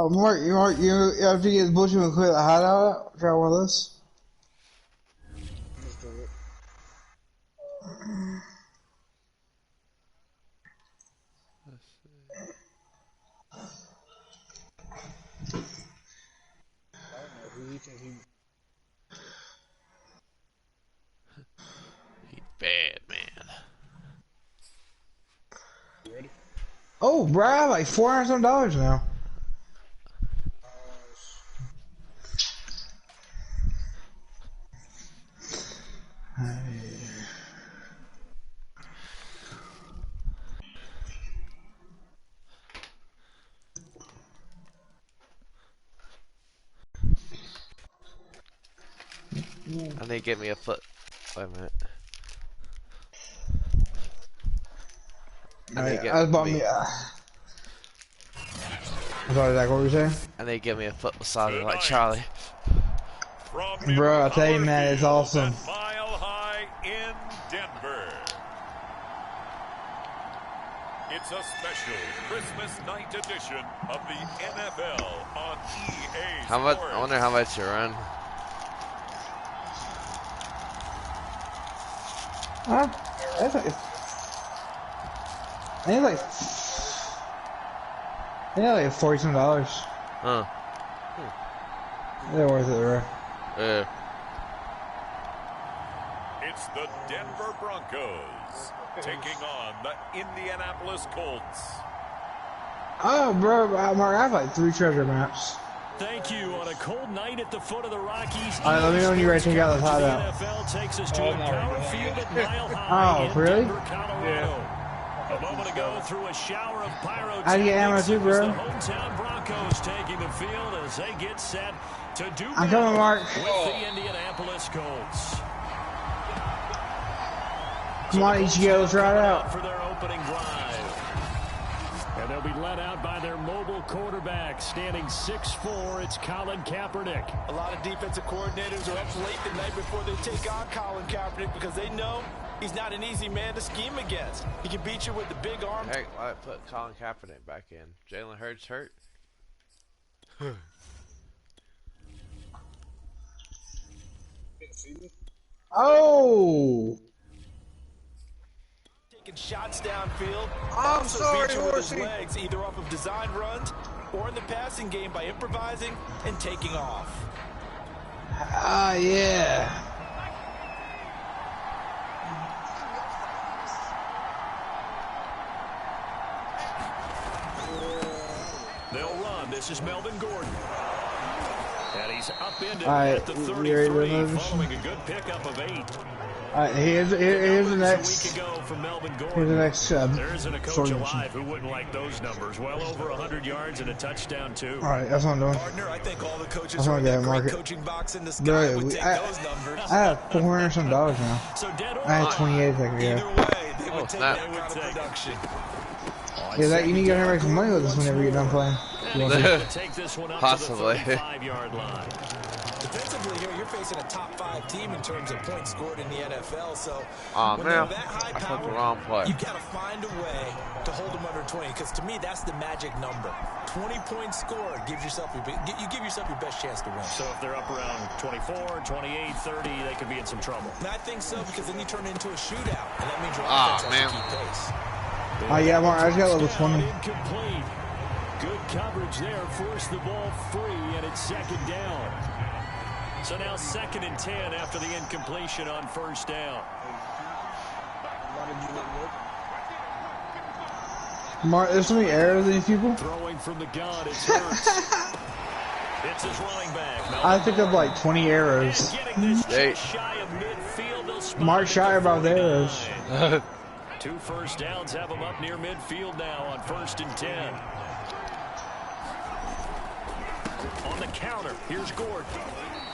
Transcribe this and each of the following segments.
Oh, Mark, you after you get the bullshit and clear the hideout out, try one of those. He's bad, man. You ready? Oh, bro, I have like $400 some now. And they get me a foot. Wait a minute. And they get me. Sorry, Zach, what were you saying? And they give me a foot massage like Charlie. Bro, I tell you, man, it's awesome. Mile High in Denver. It's a special Christmas night edition of the NFL on EA How much? Sports. I wonder how much you run. Huh? That's like, I think like $40 some. Huh. They're worth it, bro. Yeah. It's the Denver Broncos taking on the Indianapolis Colts. Oh, bro, Mark, I have like 3 treasure maps. Thank you. On a cold night at the foot of the Rockies. All right, let me know when you're ready to take out this hideout. The NFL takes us to a power field at Mile High in really? Denver, Colorado. A moment ago, through a shower of pyrotechnics, I get ammo too, bro. the hometown Broncos taking the field as they get set to do I'm coming, Mark. with the Indianapolis Colts. Come on, EGO, let's ride out. For their opening drive. And they'll be led out by their mobile quarterback, standing 6'4", it's Colin Kaepernick. A lot of defensive coordinators are up late the night before they take on Colin Kaepernick because they know he's not an easy man to scheme against. He can beat you with the big arm. Hey, why put Colin Kaepernick back in? Jalen Hurts hurt? Oh! Taking shots downfield. I'm sorry, beat you with his Horsey. legs, either off of design runs or in the passing game by improvising and taking off. Ah, yeah. They'll run. This is Melvin Gordon. And he's upended Right, at the you ready to 33, move? following a good pickup of 8. Alright, here's the next. A week ago from Melvin Here's the Gordon. next There isn't a coach sorting alive who wouldn't like those numbers. Well over 100 yards and a touchdown, too. Alright, that's what I'm doing. Partner, I think all the coaches That's who what are I in got, that mark great it. coaching box in the sky Bro, would take those numbers. I have $400 some now. So dead or I had 28 seconds ago. Either way, they would take snap. that kind of production. Yeah, that you need to go make some money with this whenever you're done playing. Take this one up Possibly. to the 35-yard line. Defensively here, you're facing a top 5 team in terms of points scored in the NFL. So Aw, when man. they're that high I put power, the wrong play. you got to find a way to hold them under 20. Because to me, that's the magic number. 20 points scored gives yourself you give yourself your best chance to win. So if they're up around 24, 28, 30, they could be in some trouble. And I think so because then you turn it into a shootout, and that means your Aw, offense has to keep pace. Oh, yeah, Mark, I just got level 20. Incomplete. Good coverage there. Forced the ball free, and it's second down. So now 2nd and 10 after the incompletion on first down. Mark, there's so many arrows in these people. Throwing from the gun, it's Hurts. It's his running back. I picked up like 20 arrows. Getting this Hey. just shy of midfield. They'll spot Mark it at shy the about the 49. arrows. 2 first downs have him up near midfield now on 1st and 10. On the counter, here's Gordon.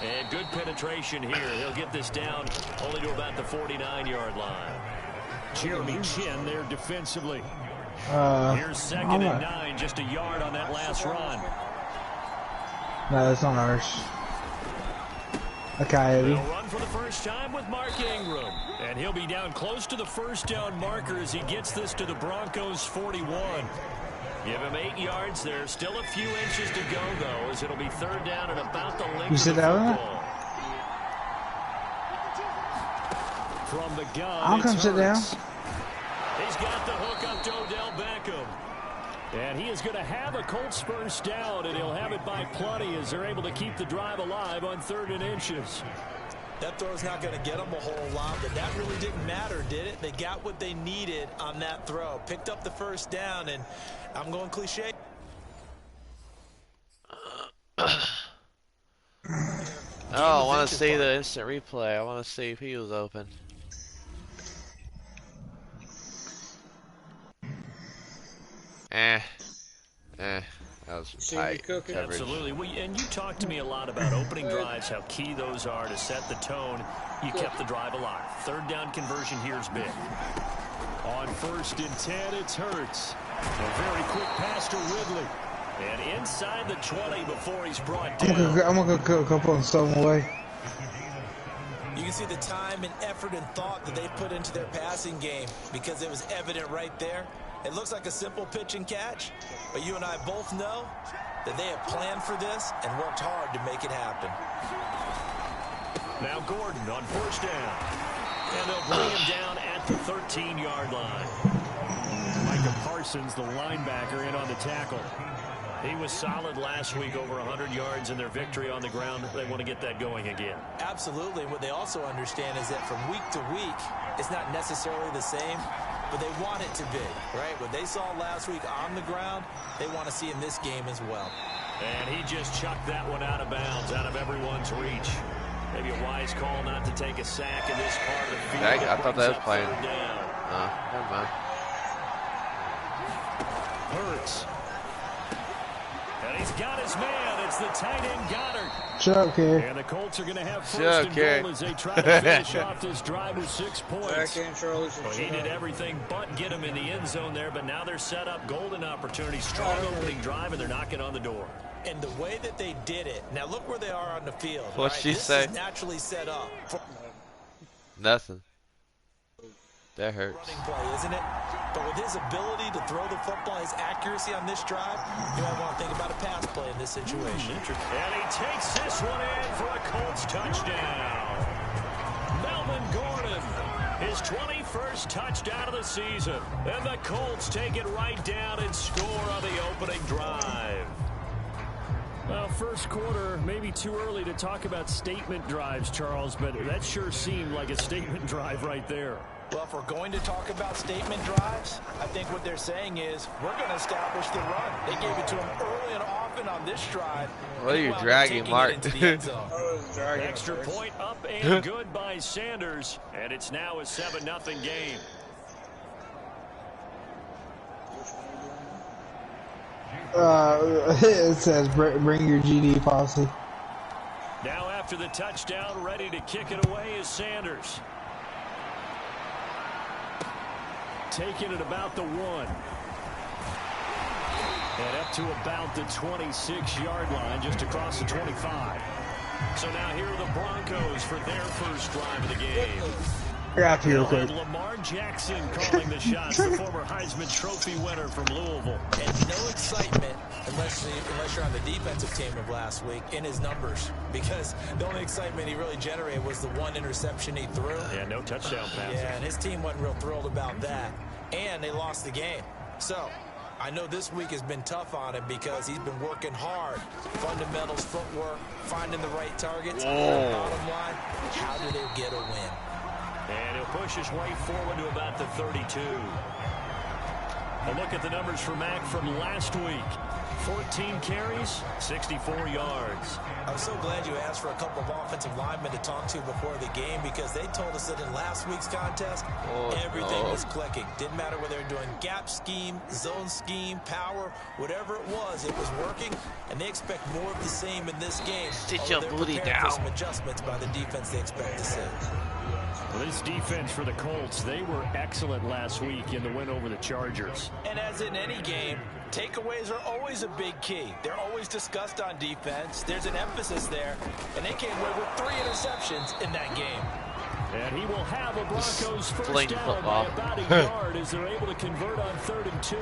And good penetration here. He'll get this down only to about the 49-yard line. Jeremy Chin there defensively. Here's 2nd and 9, just a yard on that last run. No, that's not ours. Okay, They'll Eddie. run for the first time with Mark Ingram. And he'll be down close to the first down marker as he gets this to the Broncos 41. Give him 8 yards. There's still a few inches to go, though, as it'll be 3rd down and about the length You of sit the down? football. From the gun, I'll come sit down. He's got the hook up to Odell Beckham. And he is going to have a Colts first down, and he'll have it by plenty as they're able to keep the drive alive on 3rd and inches. That throw's not going to get them a whole lot, but that really didn't matter, did it? They got what they needed on that throw. Picked up the first down, and I'm going cliche. I want to see the instant replay. I want to see if he was open. That was tight coverage. Absolutely. And you talked to me a lot about opening drives, how key those are to set the tone. You kept the drive alive. 3rd down conversion here's big. On 1st and 10, it's Hurts. A very quick pass to Ridley. And inside the 20 before he's brought down. I'm going to go put some away. You can see the time and effort and thought that they put into their passing game because it was evident right there. It looks like a simple pitch and catch, but you and I both know that they have planned for this and worked hard to make it happen. Now Gordon on 1st down. And they'll bring him down at the 13-yard line. Micah Parsons, the linebacker, in on the tackle. He was solid last week, over 100 yards in their victory on the ground. They want to get that going again. Absolutely. What they also understand is that from week to week, it's not necessarily the same, but they want it to be, right? What they saw last week on the ground, they want to see in this game as well. And he just chucked that one out of bounds, out of everyone's reach. Maybe a wise call not to take a sack in this part of the field. I thought that was playing. Never mind. Hurts. And he's got his man. It's the tight end Goddard. Okay. And the Colts are going to have 1st and goal as they try to finish off this drive with 6 points. Well, he did everything but get him in the end zone there, but now they're set up. Golden opportunity, strong opening drive, and they're knocking on the door. And the way that they did it, now look where they are on the field. What'd she say? This is naturally set up. Nothing. That hurts. Running play, isn't it? But with his ability to throw the football, his accuracy on this drive, you might want to think about a pass play in this situation. And he takes this one in for a Colts touchdown. Melvin Gordon, his 21st touchdown of the season. And the Colts take it right down and score on the opening drive. Well, first quarter, maybe too early to talk about statement drives, Charles, but that sure seemed like a statement drive right there. Well, if we're going to talk about statement drives, I think what they're saying is we're going to establish the run. They gave it to him early and often on this drive. What are you dragging, Mark? Extra point up and good by Sanders, and it's now a 7-0 game. It says bring your GD posse. Now after the touchdown, ready to kick it away is Sanders. Taking it about the 1. And up to about the 26-yard line, just across the 25. So now here are the Broncos for their first drive of the game. I got you real quick. Lamar Jackson calling the shots, the former Heisman Trophy winner from Louisville. And no excitement unless you're on the defensive team of last week in his numbers, because the only excitement he really generated was the 1 interception he threw. Yeah, no touchdown pass. Yeah, and his team wasn't real thrilled about that. And they lost the game. So I know this week has been tough on him because he's been working hard. Fundamentals, footwork, finding the right targets. Bottom line, how do they get a win? And he'll push his way forward to about the 32. A look at the numbers for Mack from last week. 14 carries, 64 yards. I'm so glad you asked for a couple of offensive linemen to talk to before the game, because they told us that in last week's contest, everything was clicking. Didn't matter whether they were doing gap scheme, zone scheme, power, whatever it was working, and they expect more of the same in this game. Sit your booty down. For some adjustments by the defense they expect to see. Well, this defense for the Colts, they were excellent last week in the win over the Chargers. And as in any game, takeaways are always a big key. They're always discussed on defense. There's an emphasis there, and they came away with 3 interceptions in that game. And he will have a Broncos first down by about a yard as they're able to convert on 3rd and 2.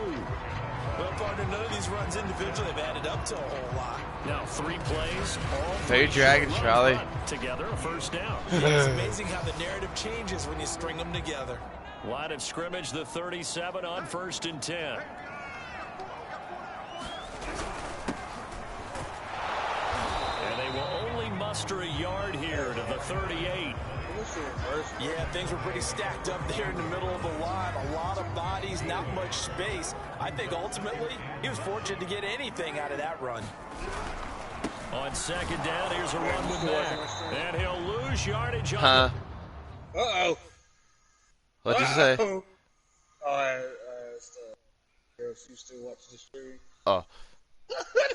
Well, partner, none of these runs individually have added up to a whole lot. Now 3 plays, all Hey, Dragon Charlie. Together, a first down. It's amazing how the narrative changes when you string them together. Line of scrimmage, the 37 on 1st and 10. And they will only muster a yard here to the 38. Yeah, things were pretty stacked up there in the middle of the line. A lot of bodies, not much space. I think ultimately he was fortunate to get anything out of that run. On 2nd down, here's a run with Mack. And he'll lose yardage on Uh-oh. What'd you say? Oh, girls used to watch the stream. Oh.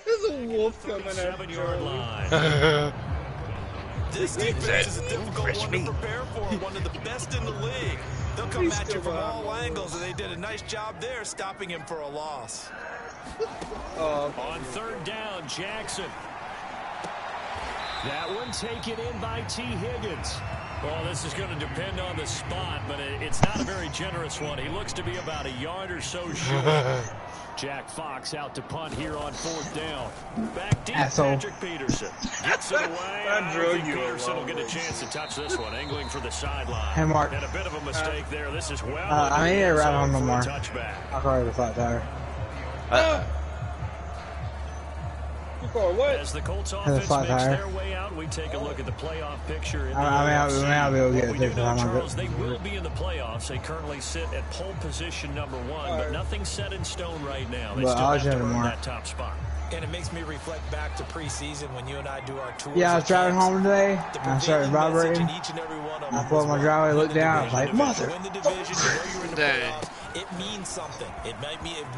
There's a wolf coming out. 7-yard line. This defense is a difficult one to prepare for, one of the best in the league. They'll come at you from all angles, and they did a nice job there stopping him for a loss. On 3rd down, Jackson. That one taken in by T. Higgins. Well, this is going to depend on the spot, but it's not a very generous one. He looks to be about a yard or so short. Jack Fox out to punt here on 4th down. Back deep, Asshole. Patrick Peterson. Gets it away. I think Peterson will get a chance to touch this one, angling for the sideline. Hey, Mark. And a bit of a mistake there. This is well. I need to ride on no more. Touchback. I'll call it a flat tire. As the Colts offense makes their way out, we take a look at the playoff picture. In the I'll be able to get it fixed. Charles, they will be in the playoffs. They currently sit at pole position number 1, but nothing's set in stone right now. They still have to earn that top spot. And it makes me reflect back to preseason when you and I do our tours. Yeah, I was driving home today, and I started vibrating. I pulled my driveway, looked down, I was like, mother. Win the division, you know you're in the Dang. playoffs. It means something. It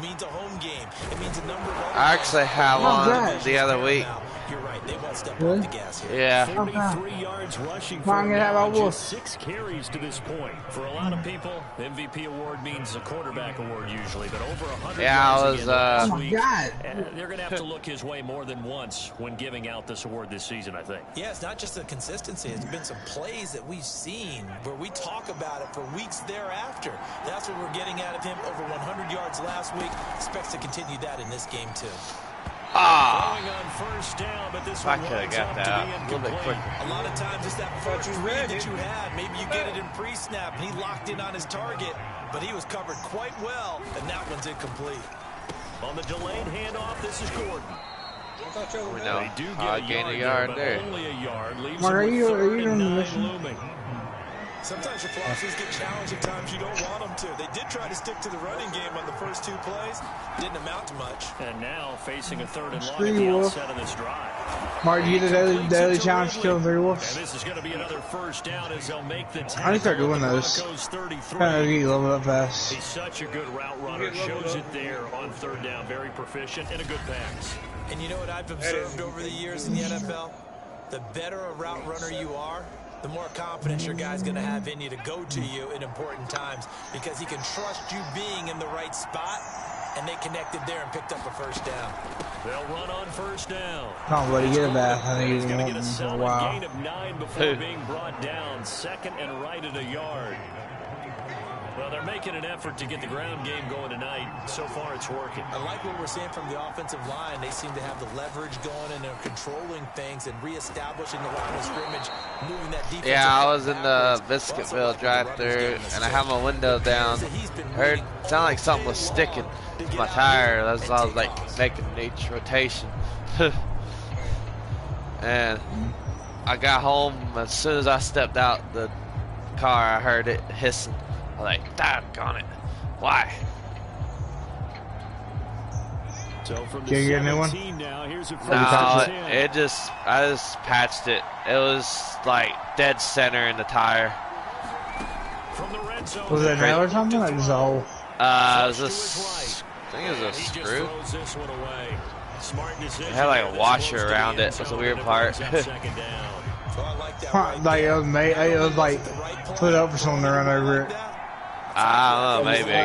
means a home game. It means a number of other I actually had one the other week. You're right. They won't step Really? off the gas here. Yeah. 43 yards rushing Come on, for get out of my wolf. just 6 carries to this point. For a lot of people, the MVP award means a quarterback award usually, but over 100 Yeah, I yards was, again last Oh my week. God. They're going to have to look his way more than once when giving out this award this season, I think. Yeah, it's not just the consistency. It's been some plays that we've seen where we talk about it for weeks thereafter. That's what we're getting out of him. Over 100 yards last week. Expects to continue that in this game, too. Going on 1st down, but this I one could have winds got up that to out be a little bit incomplete. quicker. A lot of times it's that first read that you had. Maybe you get it in pre-snap, and he locked in on his target, but he was covered quite well, and that one's incomplete. On the delayed handoff, this is Gordon. We know. They do I get gained a a yard yard there, there. but only a yard. Leaves Mark, them are you with doing the 39 mission? looming. Sometimes your philosophies get challenged at times you don't want them to. They did try to stick to the running game on the first 2 plays. Didn't amount to much. And now facing a 3rd and long Screw at the you, Wolf. outset of this drive. Mark, you get a daily challenge to kill 3 And wolves. this is going to be another 1st down as they'll make the tackle. I need to start doing at the those. Broncos 33. Kind of get leveled up fast. He's such a good route runner. Shows it there on 3rd down. Very proficient and a good pass. And you know what I've observed over the years in the NFL? The better a route runner you are, the more confidence your guy's going to have in you to go to you in important times because he can trust you being in the right spot, and they connected there and picked up a 1st down. They'll run on 1st down. Come on, buddy, get a bath. I think He's he's going to going get a for a solid while. gain of 9 before being brought down. 2nd and right at a yard. Well, they're making an effort to get the ground game going tonight. So far, it's working. I like what we're seeing from the offensive line. They seem to have the leverage going, and they're controlling things and reestablishing the line of scrimmage, moving that defense. Yeah, I was in the Biscuitville drive-thru, and I had my window down. Heard it sounded like something was sticking to my tire. That's why I was like making each rotation. And I got home. As soon as I stepped out the car, I heard it hissing. I was like, doggone it. Why? So from the Can you get a new one? 17 now, here's a No, 1st and 10. I just patched it. It was like dead center in the tire. From the red zone. Was it a nail or something? Or just a hole? It was I think it was a He just screw. throws this one away. Smart decision. It had like a washer around it. That's the weird part. Second down. I like that Huh, right like there. it was like put up for someone to run over it. I don't know, maybe, I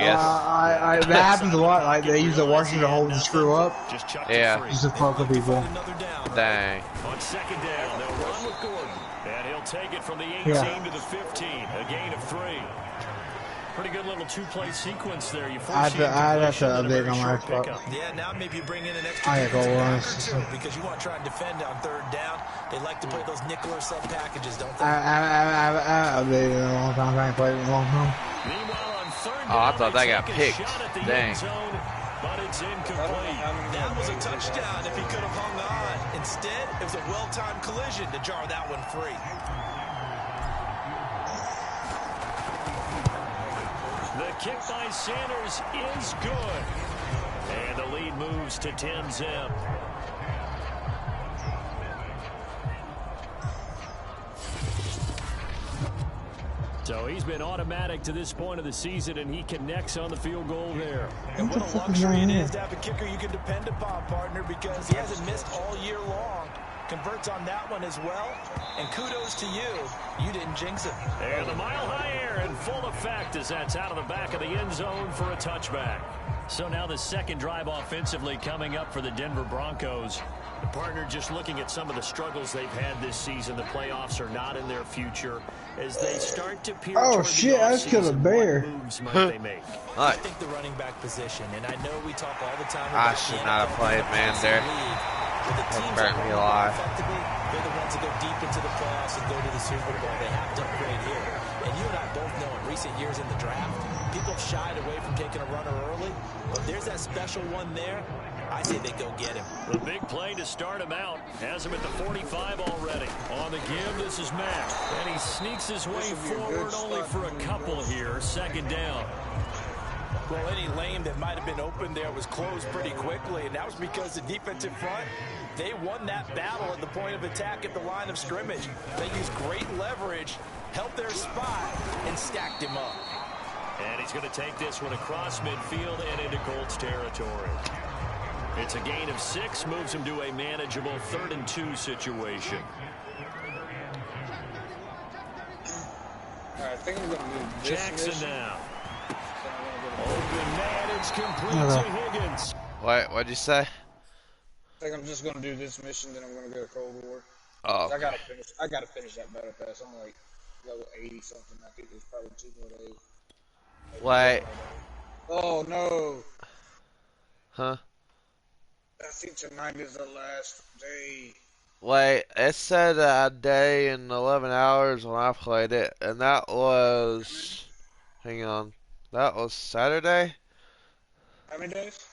guess. That happens a lot. Like they use the washer to hold the screw up, Just chucked Yeah. it free. just to fuck with people. Another down. Dang. On 2nd down, they'll run with Gordon. And he'll take it from the 18 Yeah. to the 15. A gain of 3. Pretty good little two-play sequence there. You I have to update on my spot. Yeah, now maybe you bring in an extra defensive back or two because you want to try and defend on third down. They like to play those nickel or sub packages, don't they? I updated in a long time. I ain't played in a long time. Meanwhile, on third Oh, I down, thought that they got take a picked. shot at the Dang. end zone, but it's incomplete. That was a touchdown if he could have hung on. Instead, it was a well-timed collision to jar that one free. The kick by Sanders is good. And the lead moves to 10-zip. So he's been automatic to this point of the season, and he connects on the field goal there. And what a luxury it is to have a kicker you can depend upon, partner, because he hasn't missed all year long. Converts on that one as well. And kudos to you. You didn't jinx it. And the mile-high air in full effect as that's out of the back of the end zone for a touchback. So now the second drive offensively coming up for the Denver Broncos. The partner just looking at some of the struggles they've had this season. The playoffs are not in their future as they start to peer Oh toward shit, the I just killed a offseason. bear. What moves might they make? I think the running back position, and I know we talk all the time I about should the not have played man there. But the That teams burnt that me run alive. effectively, they're the ones that go deep into the playoffs and go to the Super Bowl. They have to upgrade here. And you and I both know in recent years in the draft, people have shied away from taking a runner early. But there's that special one there. I say they go get him. The big play to start him out. Has him at the 45 already. On the give, this is Mack. And he sneaks his way forward only for a couple here. Second down. Well, any lane that might have been open there was closed pretty quickly, and that was because the defensive front, they won that battle at the point of attack at the line of scrimmage. They used great leverage, helped their spot, and stacked him up. And he's going to take this one across midfield and into Colts territory. It's a gain of 6, moves him to a manageable 3rd and 2 situation. All right, I think I'm going to do this Jackson mission. now. Open man, it's complete to Higgins. What'd you say? I think I'm just going to do this mission, then I'm going to go to Cold War. Oh, I gotta finish that battle pass. I'm like level 80 something. I think there's probably 2 more days. wait. Oh no! Huh? I think tonight is the last day. Wait, it said a day and 11 hours when I played it, and that was... Hang on. That was Saturday? How many days?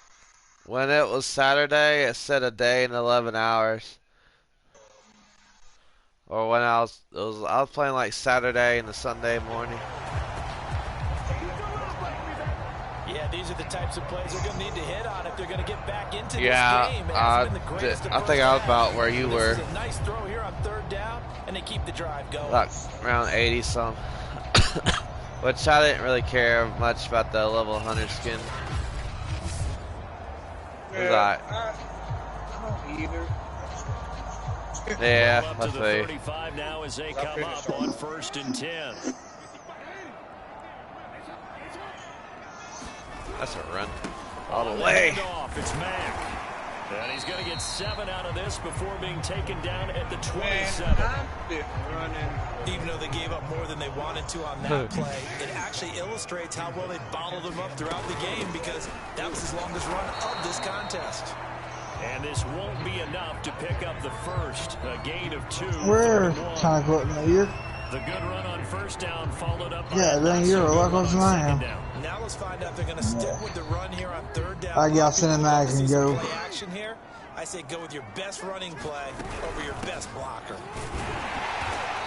When it was Saturday, it said a day and 11 hours. Or when I was playing like Saturday and a Sunday morning. Yeah, these are the types of plays they're going to need to hit on if they're going to get back into this game. I think I was about where you were. This is a nice throw here on 3rd down, and they keep the drive going. Like around 80 some. Which I didn't really care much about the level 100 skin. Yeah, I don't either. Yeah, Up to let's the see. 35 now as they come up on 1st and 10. That's a run. All the way. Off, it's Mack. And he's going to get 7 out of this before being taken down at the 27. I've been running. Even though they gave up more than they wanted to on that play, it actually illustrates how well they bottled them up throughout the game because that was his longest run of this contest. And this won't be enough to pick up the first. A gain of 2. Where? 31. Time to go up in the The good run on 1st down followed up by Yeah, a then not you're so a good lot run closer on than I am. 2nd down. Now let's find out if they're going to stick with the run here on 3rd down. I got cinematic and See some go. play action here. I say go with your best running play over your best blocker.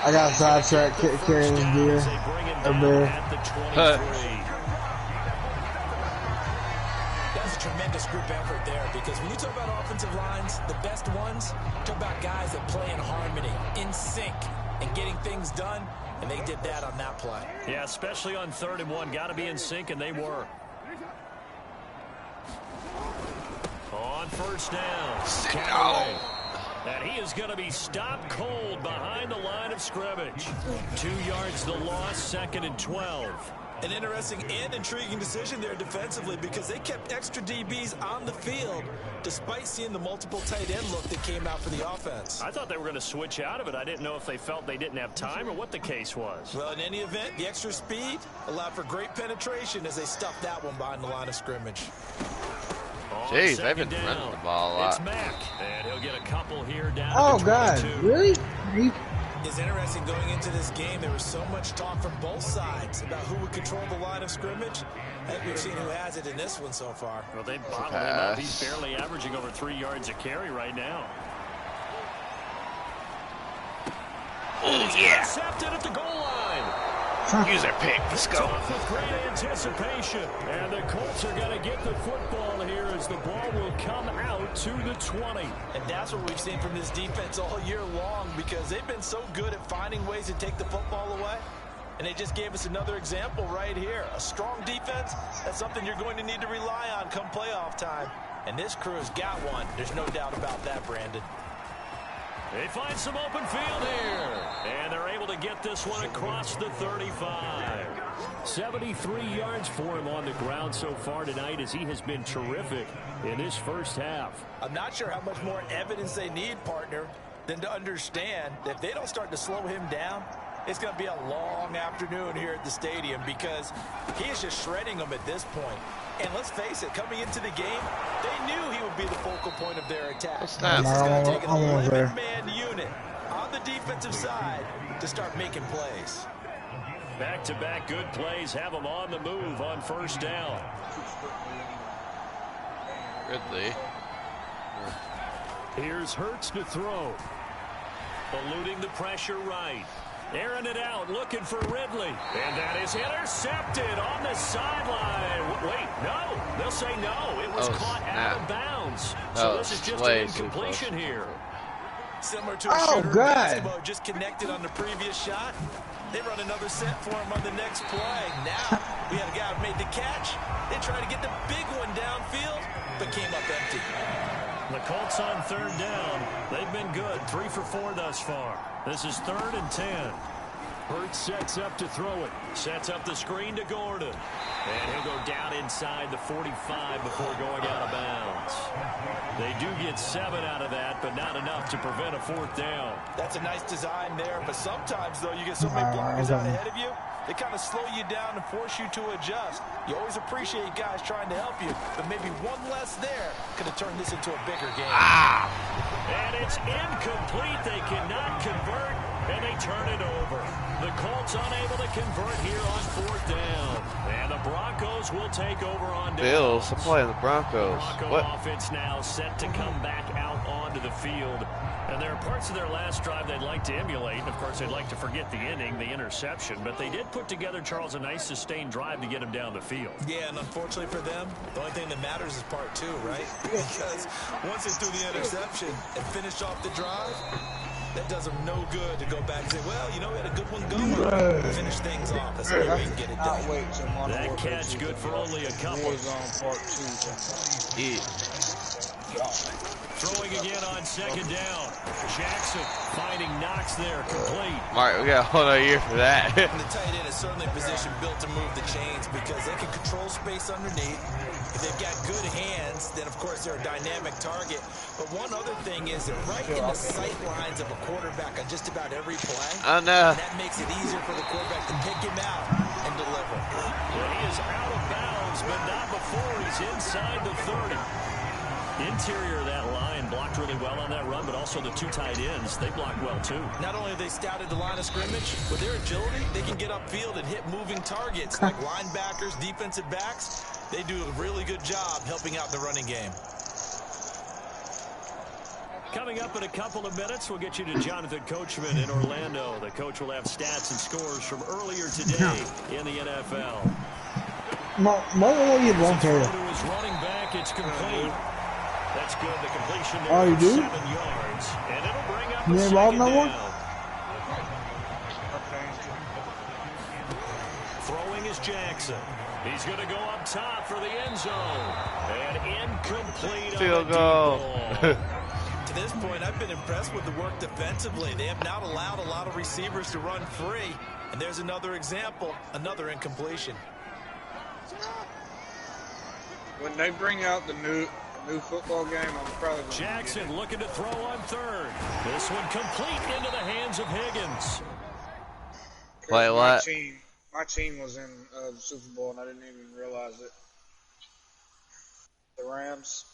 I got sidetrack carrying this deer. As they bring him A down bear. at the 23. That's a tremendous group effort there because when you talk about offensive lines, the best ones, talk about guys that play in harmony, in sync, and getting things done, and they did that on that play. Yeah, especially on 3rd and 1. Got to be in sync, and they were. On 1st down, Callaway. And he is going to be stopped cold behind the line of scrimmage. 2 yards the loss, 2nd and 12. An interesting and intriguing decision there defensively because they kept extra DBs on the field despite seeing the multiple tight end look that came out for the offense. I thought they were going to switch out of it. I didn't know if they felt they didn't have time or what the case was. Well, in any event, the extra speed allowed for great penetration as they stuffed that one behind the line of scrimmage. Jeez, they've been running the ball a lot. It's Mack, and he'll get a couple here down Oh, to God. 22. Really? It's interesting going into this game. There was so much talk from both sides about who would control the line of scrimmage. I think we've seen who has it in this one so far. Well, they bottled him up. He's barely averaging over 3 yards a carry right now. Oh, yeah. Intercepted at the goal line. Use their pick. Let's go. With great anticipation. And the Colts are going to get the football here as the ball will come out to the 20. And that's what we've seen from this defense all year long because they've been so good at finding ways to take the football away. And they just gave us another example right here. A strong defense, that's something you're going to need to rely on come playoff time. And this crew's got one. There's no doubt about that, Brandon. They find some open field here. And they're able to get this one across the 35. 73 yards for him on the ground so far tonight as he has been terrific in this first half. I'm not sure how much more evidence they need, partner, than to understand that if they don't start to slow him down, it's going to be a long afternoon here at the stadium because he is just shredding them at this point. And let's face it, coming into the game, they knew he would be the focal point of their attack. This is going to take an 11-man unit on the defensive side to start making plays. Back-to-back good plays have them on the move on first down. Ridley. Here's Hurts to throw. Eluding the pressure right. Airing it out, looking for Ridley. And that is intercepted on the sideline. Wait, no. They'll say no. It was caught out of bounds. So this is just an incompletion here. Similar to a shooter in basketball, just connected on the previous shot. They run another set for him on the next play. Now, we had a guy who made the catch. They tried to get the big one downfield, but came up empty. The Colts on third down. They've been good. 3 for 4 thus far. This is 3rd and 10. Hurts sets up to throw it. Sets up the screen to Gordon. And he'll go down inside the 45 before going out of bounds. They do get 7 out of that, but not enough to prevent a 4th down. That's a nice design there, but sometimes, though, you get so many blockers out ahead of you, they kind of slow you down and force you to adjust. You always appreciate guys trying to help you, but maybe one less there could have turned this into a bigger game. And it's incomplete. They cannot convert, and they turn it over. The Colts unable to convert here on 4th down. And the Broncos will take over on down. Bills, I'm playing the Broncos. Bronco offense now set to come back out onto the field. And there are parts of their last drive they'd like to emulate. And, of course, they'd like to forget the inning, the interception. But they did put together, Charles, a nice sustained drive to get them down the field. Yeah, and unfortunately for them, the only thing that matters is part 2, right? Because once they threw the interception and finished off the drive, that does them no good to go back and say, well, you know, we had a good one going. Finish things off. That's the way we can get it done. That catch good for only a couple. Throwing again on 2nd down. Jackson finding Knox there, complete. All right, we got a whole other year for that. And the tight end is certainly a position built to move the chains because they can control space underneath. If they've got good hands, then, of course, they're a dynamic target. But one other thing is they're right in the sight lines of a quarterback on just about every play. I know. And that makes it easier for the quarterback to pick him out and deliver. Well, he is out of bounds, but not before he's inside the 30. Interior of that line blocked really well on that run, but also the 2 tight ends, they blocked well too. Not only have they scouted the line of scrimmage, with their agility, they can get upfield and hit moving targets like linebackers, defensive backs. They do a really good job helping out the running game. Coming up in a couple of minutes, we'll get you to Jonathan Coachman in Orlando. The coach will have stats and scores from earlier today in the NFL. What you want here? Is running back, it's complete. That's good. The completion there. Oh, you do? 7 yards, and it'll bring up you a involved in that down. one? Throwing is Jackson. He's going to go up top for the end zone. And incomplete. Field goal. To this point, I've been impressed with the work defensively. They have not allowed a lot of receivers to run free. And there's another example, another incompletion. When they bring out the new football game, I'm probably going to Jackson looking to throw on third. This one complete into the hands of Higgins. Wait, what? My team was in the Super Bowl, and I didn't even realize it. The Rams.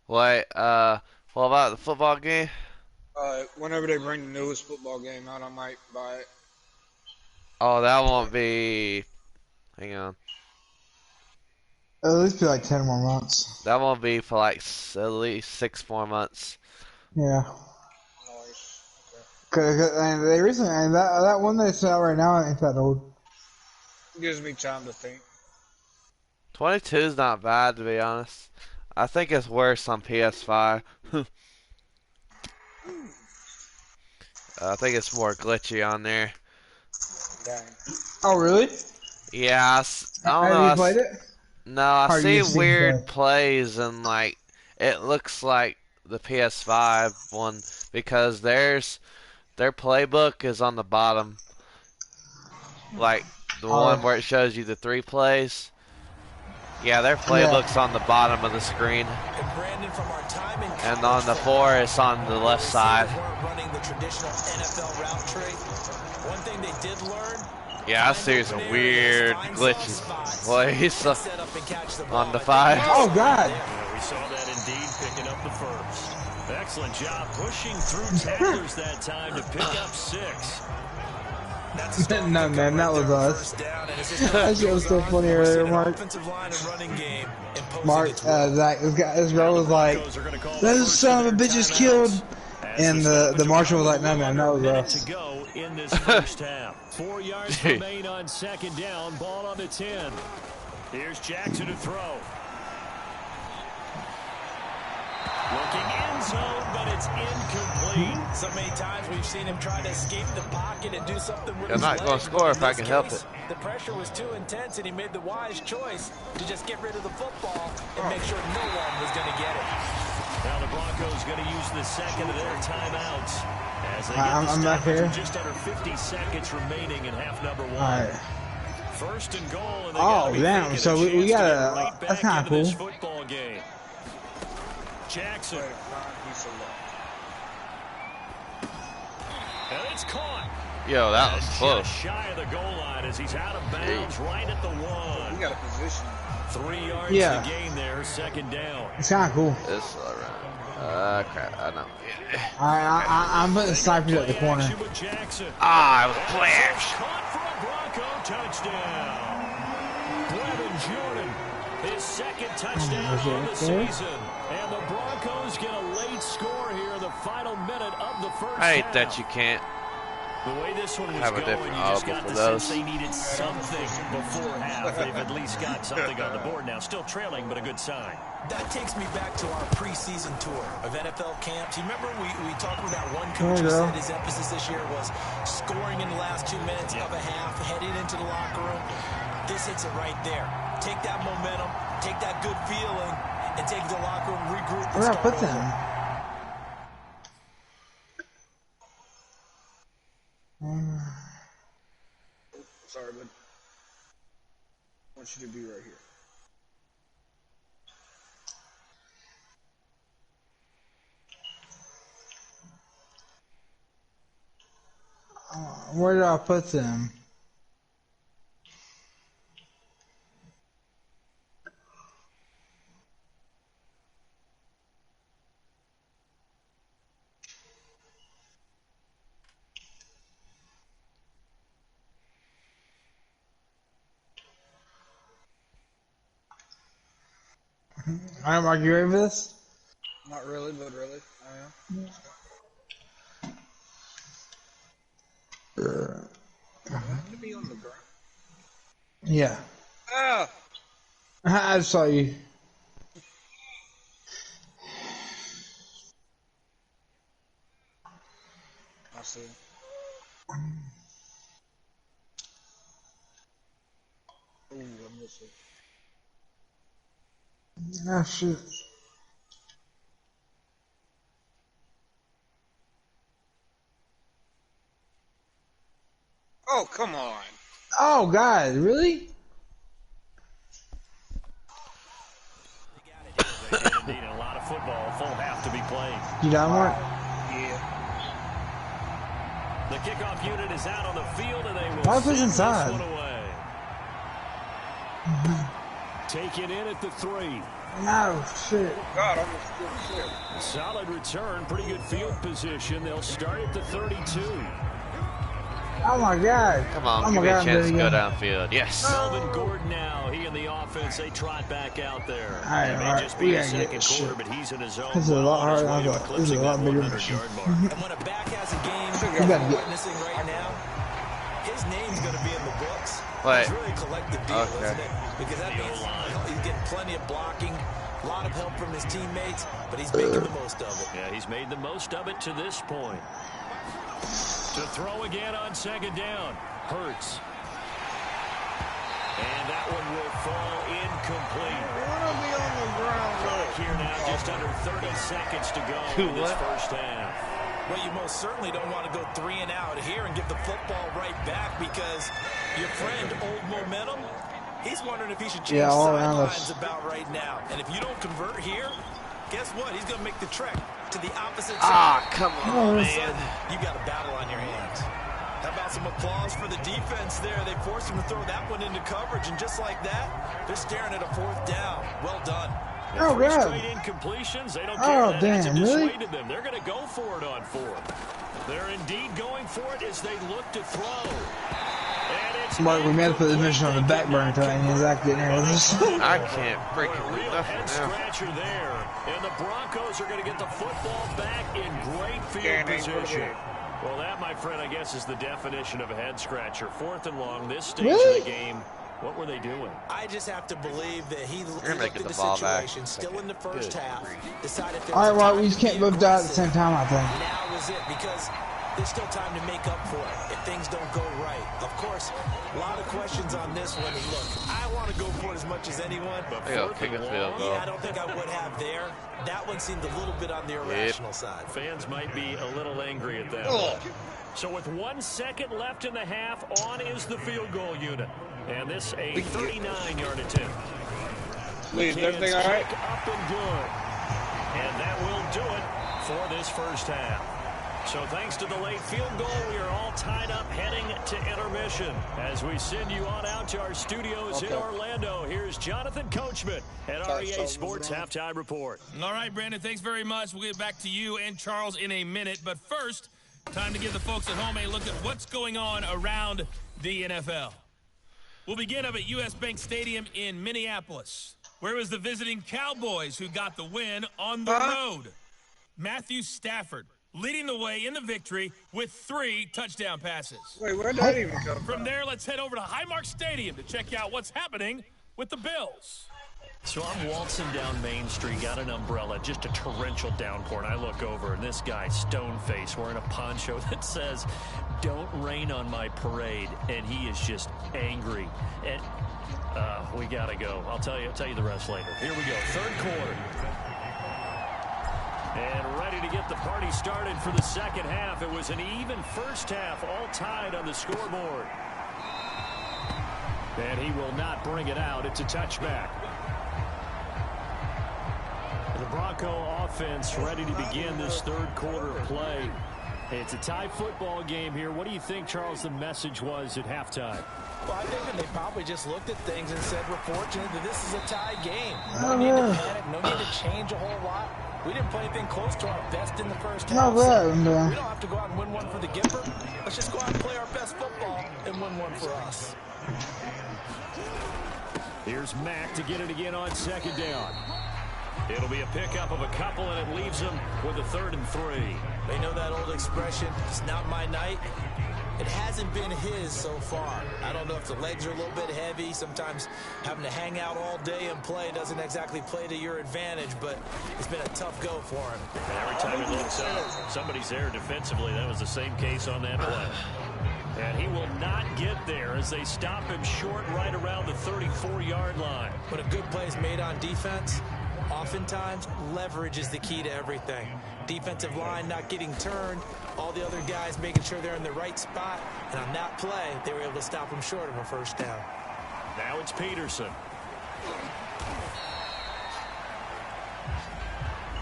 Wait, what about the football game? Whenever they bring the newest football game out, I might buy it. Oh, that won't be. Hang on. It'll at least be like 10 more months. That won't be for like at least 6 more months. Yeah. Nice. And they recently, and that one they sell right now ain't that old. It gives me time to think. 22 is not bad, to be honest. I think it's worse on PS5. I think it's more glitchy on there. Dang. Oh, really? Yeah, I don't know. Have you played it? No, I Or see you've seen weird play? plays and like it looks like the PS5 one because their playbook is on the bottom, like the one where it shows you the 3 plays. Yeah, their playbook's on the bottom of the screen, And Brandon, from our time in and on the 4 it's on the left side. running the traditional NFL route tree. One thing they did learn. Yeah, I see some weird glitches plays on the 5. Oh, God. Yeah, we saw that indeed, picking up the first. Excellent job pushing through tacklers that time to pick up 6. No, man, that was us. That shit was so funny earlier, Mark. Mark, Zach, this girl was like, "That son of a bitch is killed," and the marshal was like, "No, man, that was us." To go in this first half. 4 yards remain on second down. Ball on the 10. Here's Jackson to throw. Looking end zone, but it's incomplete. So many times we've seen him try to escape the pocket and do something with I'm his not going to score if I can help it. The pressure was too intense, and he made the wise choice to just get rid of the football and make sure no one was going to get it. Now the Broncos going to use the second of their timeouts as they get I'm back here. just under 50 seconds remaining in half number 1. All right. First and goal. And Oh, damn. So we got a. That's kind of cool. Football game. Jackson. And it's caught. Yo, that was close. Just shy of the goal line as he's out of bounds right at the 1. We got a position. 3 yards Yeah. to gain there, second down. It's kind of cool. It's alright. Crap, I know. I'm putting snipers at the corner. Action with Jackson. Ah, it was flash. Caught for a Bronco touchdown. Brevin Jordan, his second touchdown on the season. And the Broncos get a late score here in the final minute of the first I hate half. that you can't The way this one was have a going, different you just audible got for the sense those. they needed something before half. They've at least got something on the board now. Still trailing, but a good sign. That takes me back to our preseason tour of NFL camps. You remember we talked with that one coach who said his emphasis this year was scoring in the last 2 minutes of a half, heading into the locker room. This hits it right there. Take that momentum, take that good feeling, and take the locker room, regroup, and Where I start put them? Sorry, but I want you to be right here. Where did I put them? Alright, Mark, you ready for this? Not really, but really, I am. Do I have to be on the ground? Yeah. Ah! I saw you. I see. Ooh, I missed it. Ah, shit. Oh, come on. Oh, God, really? They did indeed a lot of football. Full half to be played. You done, Mark? Yeah. The kickoff unit is out on the field, and they will Why put it send inside? this one away. Take it in at the 3. No, shit. God, almost good shit. Solid return, pretty good field position. They'll start at the 32. Oh, my God. Come on, oh give my me God, a chance to go there downfield. Yes. Melvin Gordon now. He and the offense, they trot back out there. All right, It may all right. just We be a gotta get second quarter, shit. but he's in his own. This is a lot well on his harder than way I to thought. This is a eclipsing lot that bigger 100-yard mark. And when a back has a game You gotta we're get- witnessing right now, his name's going to be in the books. Wait. It's really a collective deal, Okay. isn't it? Because that means he's getting plenty of blocking, a lot of help from his teammates, but he's making the most of it. Yeah, he's made the most of it to this point. To throw again on second down. Hurts. And that one will fall incomplete. Be on the ground, Clock here now, just under 30 seconds to go in this first half. Well, you most certainly don't want to go 3 and out here and give the football right back because your friend, Old Momentum, he's wondering if he should change all around us. sidelines about right now. And if you don't convert here, guess what? He's going to make the trek to the opposite Ah, side. come Oh, on, So, man. you got a battle on your hands. How about some applause for the defense there? They forced him to throw that one into coverage, and just like that, they're staring at a 4th down. Well done. Oh, Three God. straight incompletions. They don't Oh, care that damn, hasn't really? dissuaded them. They're going to go for it on 4th. They're indeed going for it as they look to throw. And it's Mark, we may have to put this mission on the back burner until Zach get in here with us. I can't freaking a do real nothing head now. scratcher there. And the Broncos are going to get the football back in great field Danny, what position. is it? Well, that, my friend, I guess is the definition of a head scratcher. 4th and long, this stage Really? of the game. What were they doing? I just have to believe that he looked gonna at get the the ball back. situation, still in the first half, decided there All right, was well, time we to just can't be both die at the aggressive. same time, I think. Now is it, because there's still time to make up for it if things don't go right. Of course, a lot of questions on this one. And look, I want to go for it as much as anyone, but They go 4th kick and a field long, goal. yeah, I don't think I would have there. That one seemed a little bit on the irrational side. Fans might be a little angry at that one. So with 1 second left in the half, on is the field goal unit. And this a 39-yard attempt. Lee, is everything all right? Up and good. And that will do it for this first half. So thanks to the late field goal, we are all tied up heading to intermission. As we send you on out to our studios in Orlando, here's Jonathan Coachman at REA Sports Halftime Report. All right, Brandon, thanks very much. We'll get back to you and Charles in a minute. But first, time to give the folks at home a look at what's going on around the NFL. We'll begin up at U.S. Bank Stadium in Minneapolis, where it was the visiting Cowboys who got the win on the road. Matthew Stafford leading the way in the victory with 3 touchdown passes. Wait, where'd that even come From from? there, let's head over to Highmark Stadium to check out what's happening with the Bills. So I'm waltzing down Main Street, got an umbrella, just a torrential downpour, and I look over, and this guy, stone-faced, wearing a poncho that says, "Don't rain on my parade," and he is just angry. And we got to go. I'll tell you the rest later. Here we go, third quarter. And ready to get the party started for the second half. It was an even first half, all tied on the scoreboard. And he will not bring it out. It's a touchback. The Bronco offense ready to begin this third quarter of play. It's a tie football game here. What do you think, Charles, the message was at halftime? Well, I think that they probably just looked at things and said, we're fortunate that this is a tie game. Oh, No need to yeah. panic, no need to change a whole lot. We didn't play anything close to our best in the first Not half. bad, so man. we don't have to go out and win one for the Gipper. Let's just go out and play our best football and win one for us. Here's Mack to get it again on second down. It'll be a pickup of a couple, and it leaves them with a 3rd and 3. They know that old expression, it's not my night. It hasn't been his so far. I don't know if the legs are a little bit heavy. Sometimes having to hang out all day and play doesn't exactly play to your advantage, but it's been a tough go for him. And every time he looks up, somebody's there defensively. That was the same case on that play. And he will not get there as they stop him short right around the 34-yard line. When a good play is made on defense, oftentimes leverage is the key to everything. Defensive line not getting turned. All the other guys making sure they're in the right spot. And on that play, they were able to stop him short of a first down. Now it's Peterson.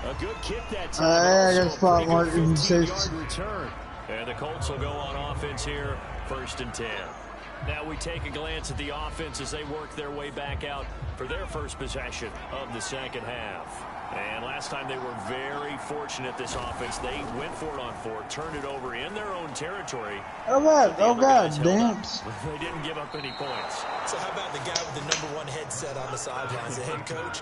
A good kick that time. I got spot mark in 15-yard return. And the Colts will go on offense here, 1st and 10. Now we take a glance at the offense as they work their way back out for their first possession of the second half. And last time they were very fortunate, this offense. They went for it on 4, turned it over in their own territory. Oh God, damn. They didn't give up any points. So how about the guy with the #1 headset on the sidelines, the head coach?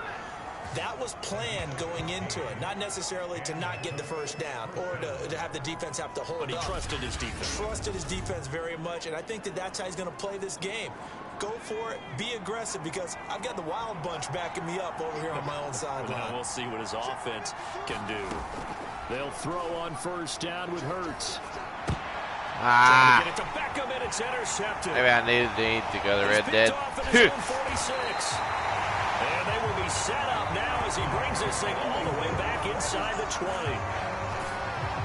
That was planned going into it, not necessarily to not get the first down or to have the defense have to hold up. But he trusted his defense. Trusted his defense very much, and I think that's how he's going to play this game. Go for it, be aggressive, because I've got the wild bunch backing me up over here on my own sideline. Now we'll see what his offense can do. They'll throw on 1st down with Hurts. Ah. Get it to Beckham, and it's intercepted. Maybe I need to go to Red Dead. And they will be set up now as he brings this thing all the way back inside the 20.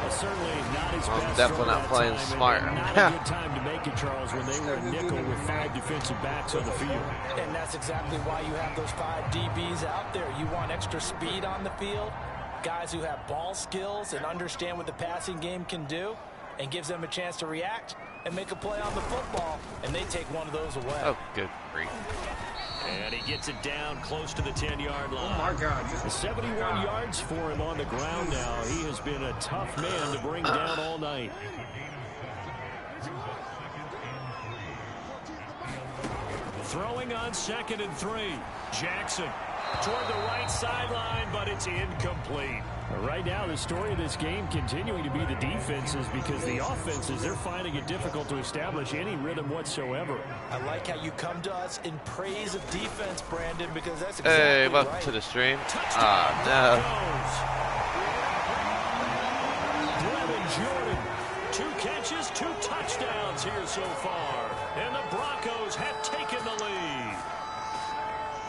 Well, certainly not his best. Definitely not playing time, smart. Not a good time to make it, Charles, when they were a nickel with 5 defensive backs on the field. And that's exactly why you have those 5 DBs out there. You want extra speed on the field, guys who have ball skills and understand what the passing game can do, and gives them a chance to react and make a play on the football, and they take one of those away. Oh, good grief. And he gets it down close to the 10-yard line. Oh, my God. 71 yards for him on the ground now. He has been a tough man to bring down all night. Throwing on 2nd and 3. Jackson toward the right sideline, but it's incomplete. Right now, the story of this game continuing to be the defenses, because the offenses, they're finding it difficult to establish any rhythm whatsoever. I like how you come to us in praise of defense, Brandon, because that's exactly Hey, welcome right. to the stream. Touchdown, No. Jordan, 2 catches, 2 touchdowns here so far. And the Broncos have taken the lead.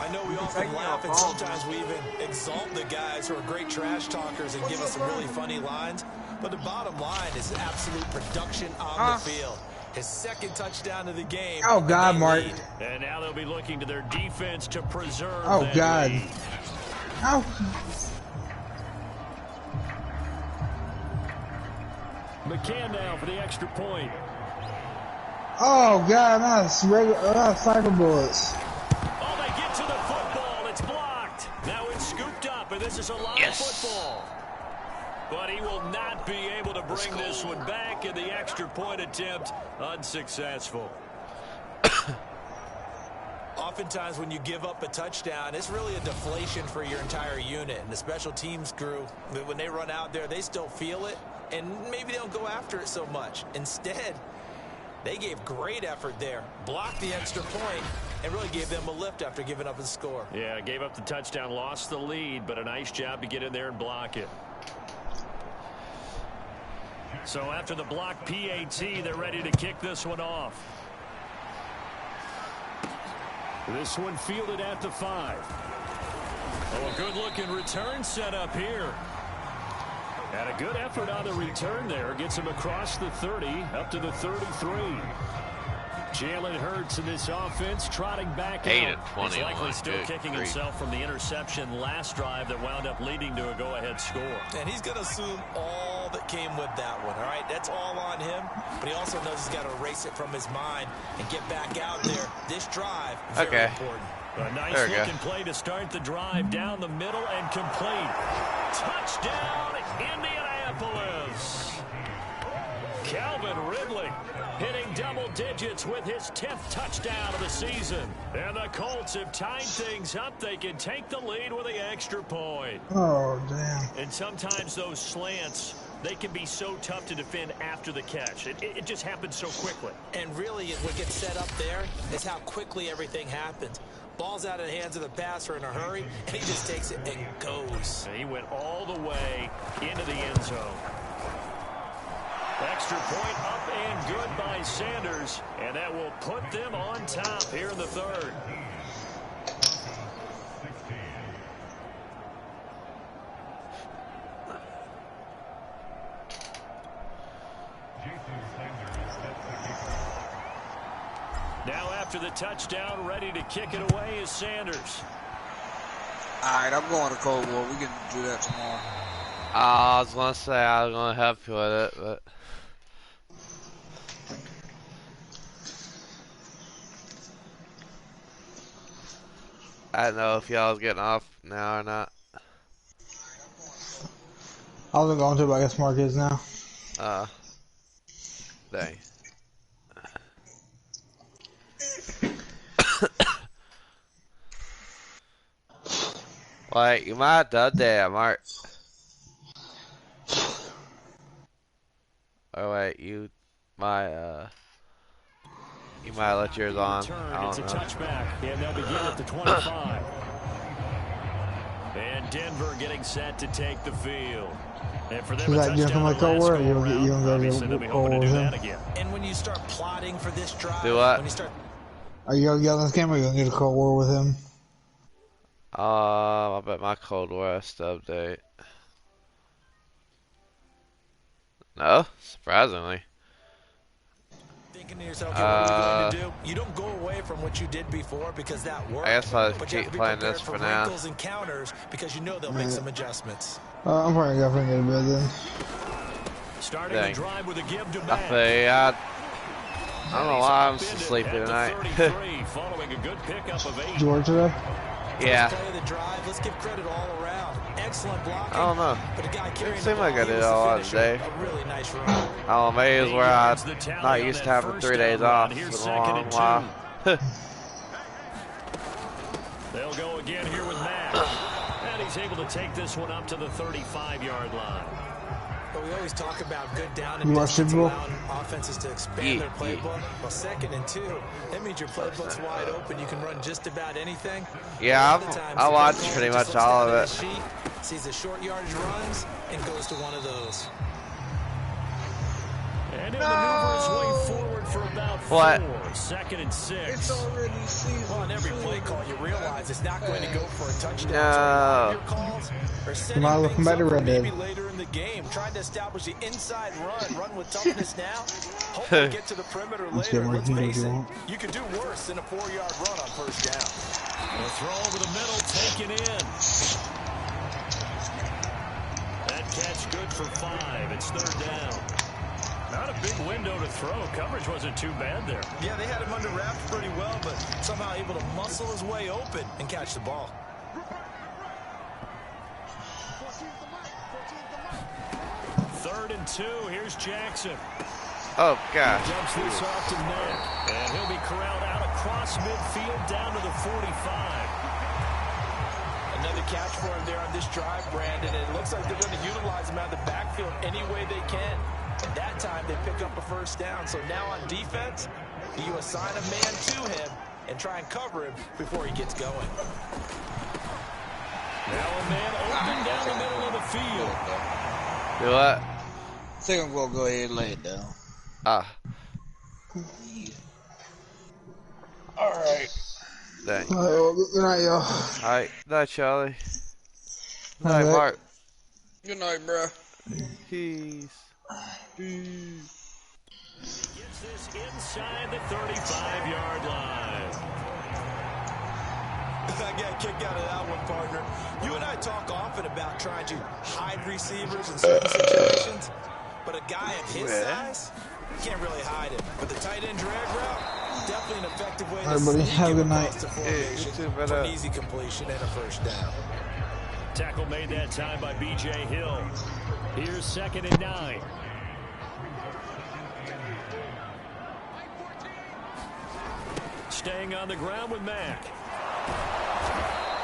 I know we often laugh, and sometimes we even exalt the guys who are great trash talkers and give us some really funny lines. But the bottom line is absolute production on the field. His 2nd touchdown of the game. Oh, God, Mark. And now they'll be looking to their defense to preserve Oh, that God. lead. Oh. McCann now for the extra point. Oh, God, not cycle bullets. Oh, they get to the football. It's blocked. Now it's scooped up, and this is a live football. But he will not be able to bring this one back, and the extra point attempt unsuccessful. Oftentimes when you give up a touchdown, it's really a deflation for your entire unit. And the special teams crew, when they run out there, they still feel it, and maybe they don't go after it so much. Instead, they gave great effort there, blocked the extra point, and really gave them a lift after giving up a score. Yeah, gave up the touchdown, lost the lead, but a nice job to get in there and block it. So after the block PAT, they're ready to kick this one off. This one fielded at the 5. Oh, a good-looking return set up here. And a good effort on the return there. Gets him across the 30, up to the 33. Jalen Hurts in this offense trotting back 8 out. of 20. He's likely still kicking himself from the interception last drive that wound up leading to a go-ahead score. And he's going to assume all that came with that one, all right? That's all on him, but he also knows he's got to erase it from his mind and get back out there. This drive, very important. A nice-looking play to start the drive down the middle and complete. Touchdown, Indianapolis. Calvin Ridley hitting double digits with his 10th touchdown of the season. And the Colts have tied things up. They can take the lead with the extra point. Oh, damn. And sometimes those slants, they can be so tough to defend after the catch. It just happens so quickly. And really, what gets set up there is how quickly everything happens. Ball's out of the hands of the passer in a hurry, and he just takes it and goes. And he went all the way into the end zone. Extra point up and good by Sanders, and that will put them on top here in the 3rd. after the touchdown. Ready to kick it away is Sanders. Alright, I'm going to Cold War. We can do that tomorrow. I was gonna say I was gonna help you with it, but I don't know if y'all was getting off now or not. I wasn't going to, but I guess Mark is now. Dang. Wait, you might have done that, Mark. Oh wait, you might let yours on. I It's don't a know. touchback, and they'll begin at the 25. And Denver getting set to take the field. And for them, Is that touchdown from like the last Cold War, or go around. you gonna go Obviously, they'll be to hoping Cold to do War that with him? again. And when you start plotting for this drive, Do what? when you start Are you gonna get on this game, or are you gonna get a Cold War with him? I bet my Cold War has to update. No, surprisingly. thinking to yourself, okay, what are we going to do? You don't go away from what you did before because that worked. I guess I'll but you have keep to be playing prepared this for for now. wrinkles and counters because you know they'll make some adjustments. I'm probably gonna go for a little bit then. Starting Dang. the drive with a give to I Matt. think I don't know why I'm so sleepy At the tonight. 33, following a good pickup of 8. Did you work today? Yeah. First play of the drive, let's give credit all around. Excellent blocking. I don't know. But a guy carrying It the seemed like ball, I he did was a the lot finisher. today. A really nice run. Oh, maybe it's where I'm The tally not on used that to having first 3 days down off run. Here's for a second long and while. 2. They'll go again here with Matt. And he's able to take this one up to the 35-yard line. But we always talk about good down You and watch distance, Super Bowl? allowing offenses to expand their playbook. Well, 2nd and 2, that means your playbook's wide open. You can run just about anything. Yeah, A lot of times, I the watched coach pretty just much looks all down of at it. the sheet, sees the short yardage runs, and goes to one of those. And he'll maneuver his way forward for about 4. What? 2nd and 6. It's already season. Well, on every play call, you realize it's not going to go for a touchdown. No. So a lot of your calls are setting Might look things better up for red maybe dead. later in the game, trying to establish the inside run with toughness now. Hopefully get to the perimeter Let's later. get more Let's heat if face you it, want. you could do worse than a 4-yard run on first down. The throw over the middle, taken in. That catch good for 5. It's 3rd down. Not a big window to throw. Coverage wasn't too bad there. Yeah, they had him under wraps pretty well, but somehow able to muscle his way open and catch the ball. Third and 2. Here's Jackson. Oh gosh. Jumps this off to Nick. And he'll be corralled out across midfield down to the 45. Another catch for him there on this drive, Brandon. And it looks like they're going to utilize him out of the backfield any way they can. And that time they pick up a first down. So now on defense, you assign a man to him and try and cover him before he gets going. Now a man open down the middle of the field. Do what? I think I'm going to go ahead and lay it down. Ah. Alright. Dang. Alright, well, good night, y'all. Alright. Night, Charlie. Night, Night, Nick. Mark. Good night, bro. Peace. Gets this inside the 35-yard line. I got kicked out of that one, partner. You and I talk often about trying to hide receivers in certain situations, but a guy of his size, you can't really hide him. But the tight end drag route, definitely an effective way to Everybody, sneak have a him good night. across the you formation too, for brother. an easy completion and a first down. Tackle made that time by B.J. Hill. Here's 2nd and 9. Staying on the ground with Mack.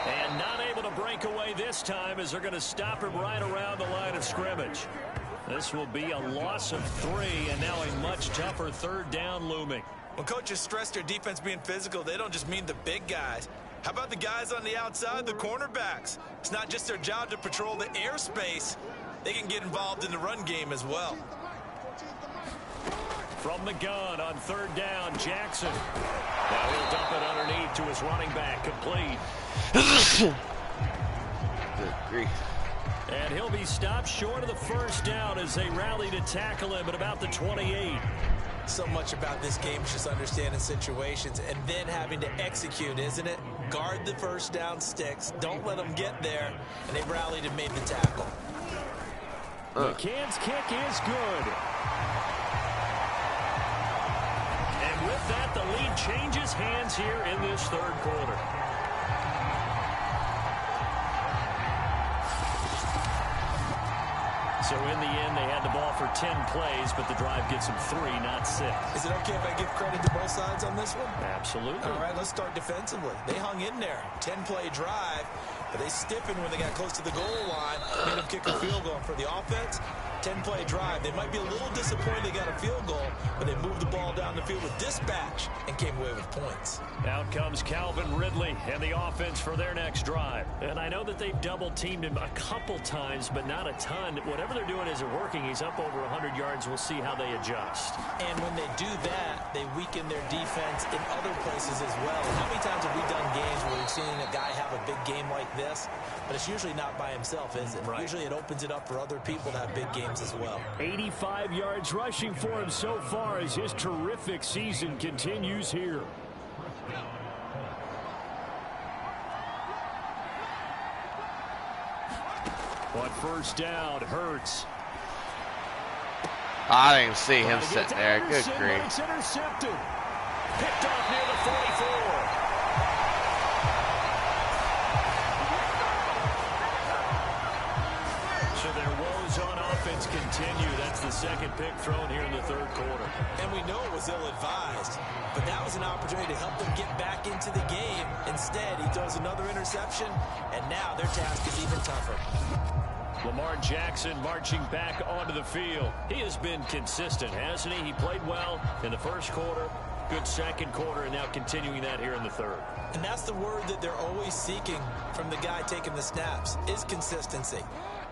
And not able to break away this time as they're going to stop him right around the line of scrimmage. This will be a loss of 3, and now a much tougher 3rd down looming. When coaches stress their defense being physical, they don't just mean the big guys. How about the guys on the outside, the cornerbacks? It's not just their job to patrol the airspace. They can get involved in the run game as well. From the gun on 3rd down, Jackson. Now he'll dump it underneath to his running back, complete. Good grief. And he'll be stopped short of the first down as they rally to tackle him at about the 28. So much about this game is just understanding situations and then having to execute, isn't it? Guard the first down sticks. Don't let them get there. And they rallied and made the tackle. McCann's kick is good. And with that, the lead changes hands here in this third quarter. So in the end, they had the ball for 10 plays, but the drive gets them 3, not 6. Is it okay if I give credit to both sides on this one? Absolutely. All right, let's start defensively. They hung in there. 10-play drive, but they stiffened when they got close to the goal line. Made them kick a field goal. For the offense, 10-play drive. They might be a little disappointed they got a field goal, but they moved the ball down the field with dispatch and came away with points. Out comes Calvin Ridley and the offense for their next drive. And I know that they've double-teamed him a couple times, but not a ton. Whatever they're doing isn't working. He's up over 100 yards. We'll see how they adjust. And when they do that, they weaken their defense in other places as well. And how many times have we done games where we've seen a guy have a big game like this? But it's usually not by himself, is it? Right. Usually it opens it up for other people to have big games as well. 85 yards rushing for him so far as his terrific season continues here. On first down, Hurts. I didn't see him sitting there. Good grief. It's intercepted. Picked off near the 44. So their woes on offense continue. That's the second pick thrown here in the third quarter. And we know it was ill-advised, but that was an opportunity to help them get back into the game. Instead, he throws another interception, and now their task is even tougher. Lamar Jackson marching back onto the field. He has been consistent, hasn't he? He played well in the first quarter, good second quarter, and now continuing that here in the third. And that's the word that they're always seeking from the guy taking the snaps, is consistency.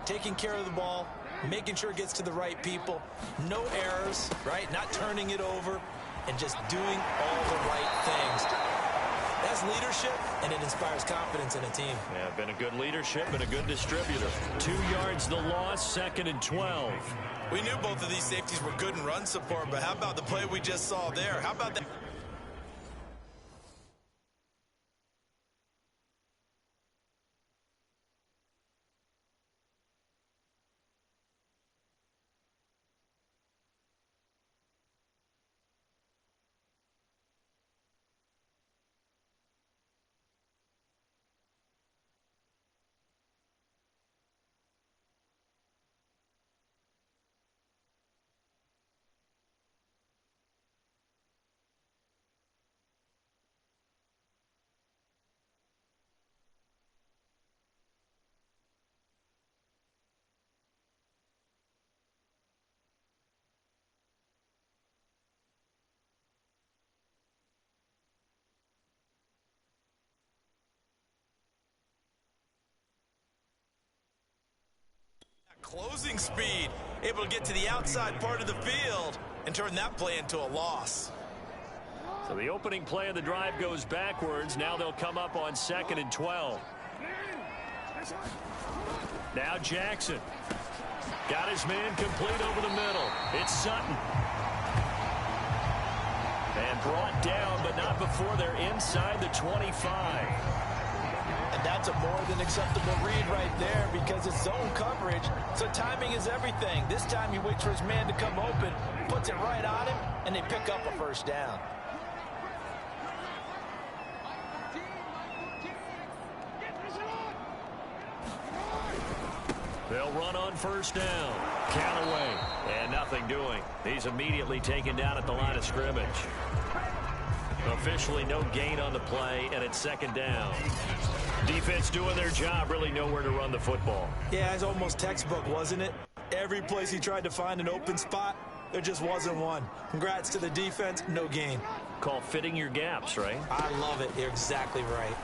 Taking care of the ball, making sure it gets to the right people, no errors, right? Not turning it over, and just doing all the right things. That's leadership, and it inspires confidence in a team. Yeah, been a good leadership and a good distributor. 2 yards the loss, 2nd and 12. We knew both of these safeties were good in run support, but how about the play we just saw there? How about that? Closing speed, able to get to the outside part of the field and turn that play into a loss. So the opening play of the drive goes backwards. Now they'll come up on 2nd and 12. Now Jackson. Got his man complete over the middle. It's Sutton. And brought down, but not before they're inside the 25. And that's a more than acceptable read right there because it's zone coverage, so timing is everything. This time he waits for his man to come open, puts it right on him, and they pick up a first down. They'll run on first down. Callaway, and nothing doing. He's immediately taken down at the line of scrimmage. Officially no gain on the play, and it's 2nd down. Defense doing their job, really nowhere to run the football. Yeah, it's almost textbook, wasn't it? Every place he tried to find an open spot, there just wasn't one. Congrats to the defense, no gain. Call fitting your gaps, right? I love it. You're exactly right.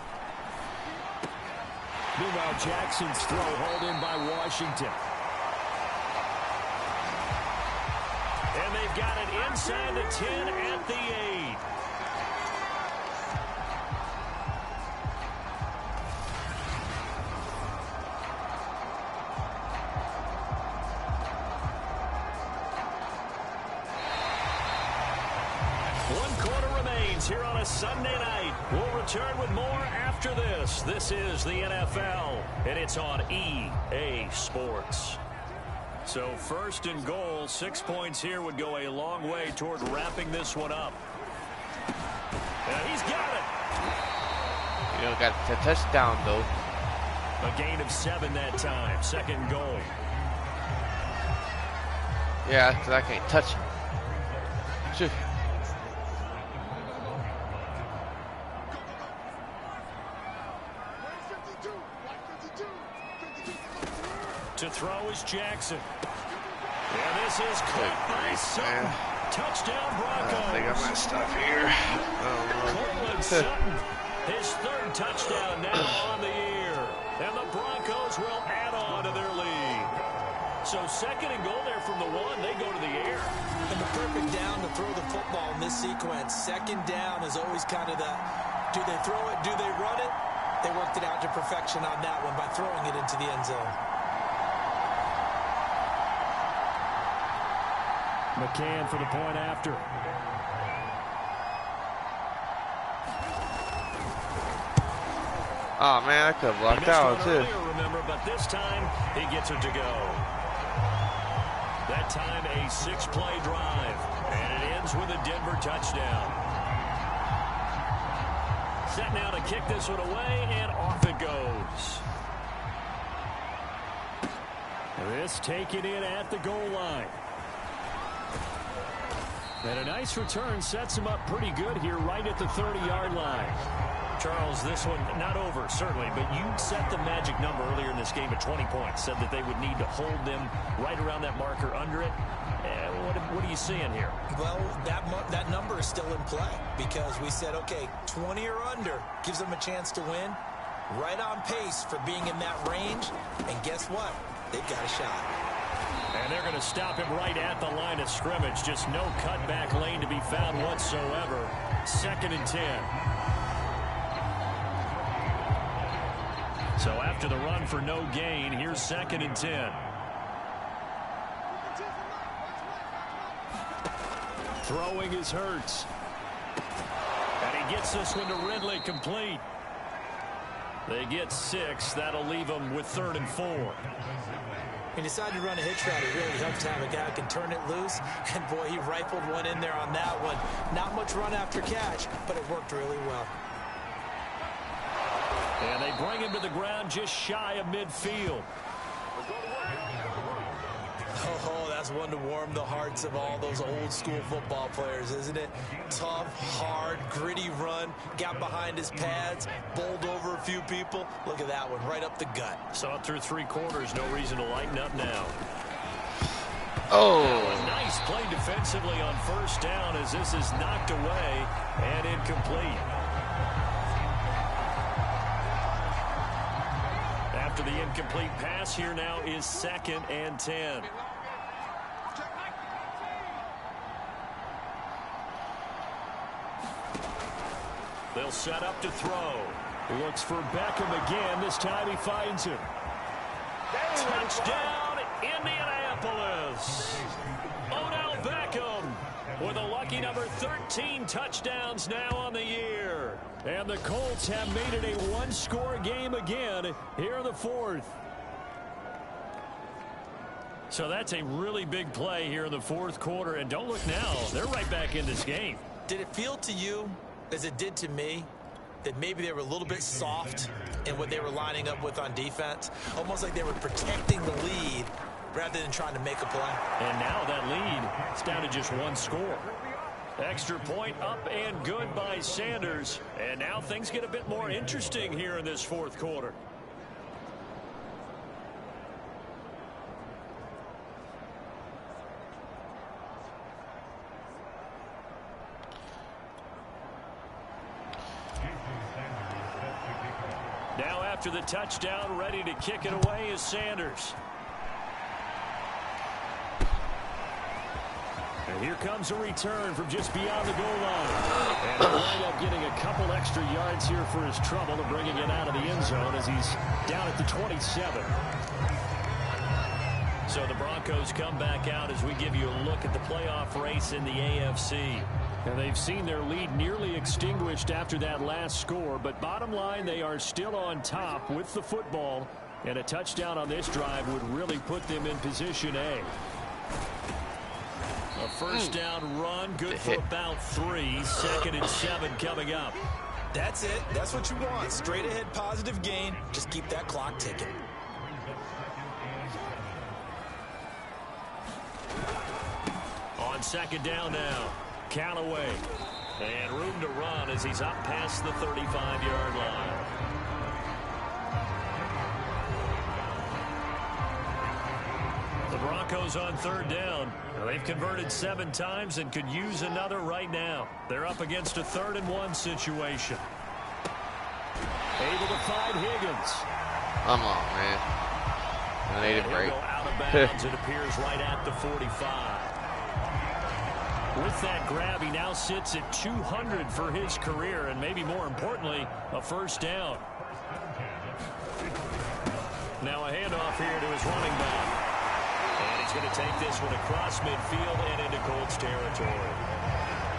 Meanwhile, Jackson's throw hauled in by Washington. And they've got it inside the 10 at the 8. headlines here on a Sunday night. We'll return with more after this. This is the NFL, and it's on EA Sports. So first and goal, 6 points here would go a long way toward wrapping this one up. And he's got it. You know, got a touchdown, though. A gain of 7 that time. Second goal. Yeah, because I can't touch him. Shoot. To throw is Jackson. Yeah, this is caught by Sutton. Touchdown Broncos. I think I might stop here. Cortland Sutton, his third touchdown now on the year. And the Broncos will add on to their lead. So second and goal there from the 1. They go to the air. And the perfect down to throw the football in this sequence. Second down is always kind of the, do they throw it, do they run it? They worked it out to perfection on that one by throwing it into the end zone. McCann for the point after. Oh man, I could have blocked out too. Earlier, remember, but this time he gets it to go. That time a 6-play drive, and it ends with a Denver touchdown. Set now to kick this one away, and off it goes. This taken in at the goal line. And a nice return sets him up pretty good here right at the 30-yard line. Charles, this one not over, certainly, but you set the magic number earlier in this game at 20 points. Said that they would need to hold them right around that marker under it. What are you seeing here? Well, that number is still in play because we said, okay, 20 or under gives them a chance to win. Right on pace for being in that range. And guess what? They've got a shot. And they're going to stop him right at the line of scrimmage. Just no cutback lane to be found whatsoever. 2nd and 10. So after the run for no gain, here's 2nd and 10. Throwing is Hurts. And he gets this one to Ridley complete. They get 6. That'll leave them with 3rd and 4. He decided to run a hitch route. It really helps to have a guy who can turn it loose. And, boy, he rifled one in there on that one. Not much run after catch, but it worked really well. And they bring him to the ground just shy of midfield. Oh, that's one to warm the hearts of all those old school football players, isn't it? Tough, hard, gritty run. Got behind his pads, bowled over a few people. Look at that one, right up the gut. Saw it through 3 quarters. No reason to lighten up now. Oh. A nice play defensively on 1st down as this is knocked away and incomplete. After the incomplete pass, here now is 2nd and 10. They'll set up to throw. Looks for Beckham again. This time he finds him. Touchdown, Indianapolis. Odell Beckham with a lucky number 13 touchdowns now on the year. And the Colts have made it a 1-score game again here in the 4th. So that's a really big play here in the 4th quarter. And don't look now. They're right back in this game. Did it feel to you, as it did to me, that maybe they were a little bit soft in what they were lining up with on defense? Almost like they were protecting the lead rather than trying to make a play. And now that lead is down to just 1 score. Extra point up and good by Sanders. And now things get a bit more interesting here in this 4th quarter. Now after the touchdown, ready to kick it away is Sanders. And here comes a return from just beyond the goal line. And he'll wind up getting a couple extra yards here for his trouble and bringing it out of the end zone as he's down at the 27. So the Broncos come back out as we give you a look at the playoff race in the AFC. And they've seen their lead nearly extinguished after that last score. But bottom line, they are still on top with the football. And a touchdown on this drive would really put them in position A. A first down run, good for about 3. 2nd and 7 coming up. That's it. That's what you want. Straight ahead positive gain. Just keep that clock ticking. On 2nd down now, Callaway. And room to run as he's up past the 35-yard line. The Broncos on 3rd down. They've converted 7 times and could use another right now. They're up against a 3rd and 1 situation. Able to find Higgins. Come on, man. I need a break. He'll go out of bounds. It appears right at the 45. With that grab, he now sits at 200 for his career, and maybe more importantly, a first down. Now a handoff here to his running back. And he's going to take this one across midfield and into Colts territory.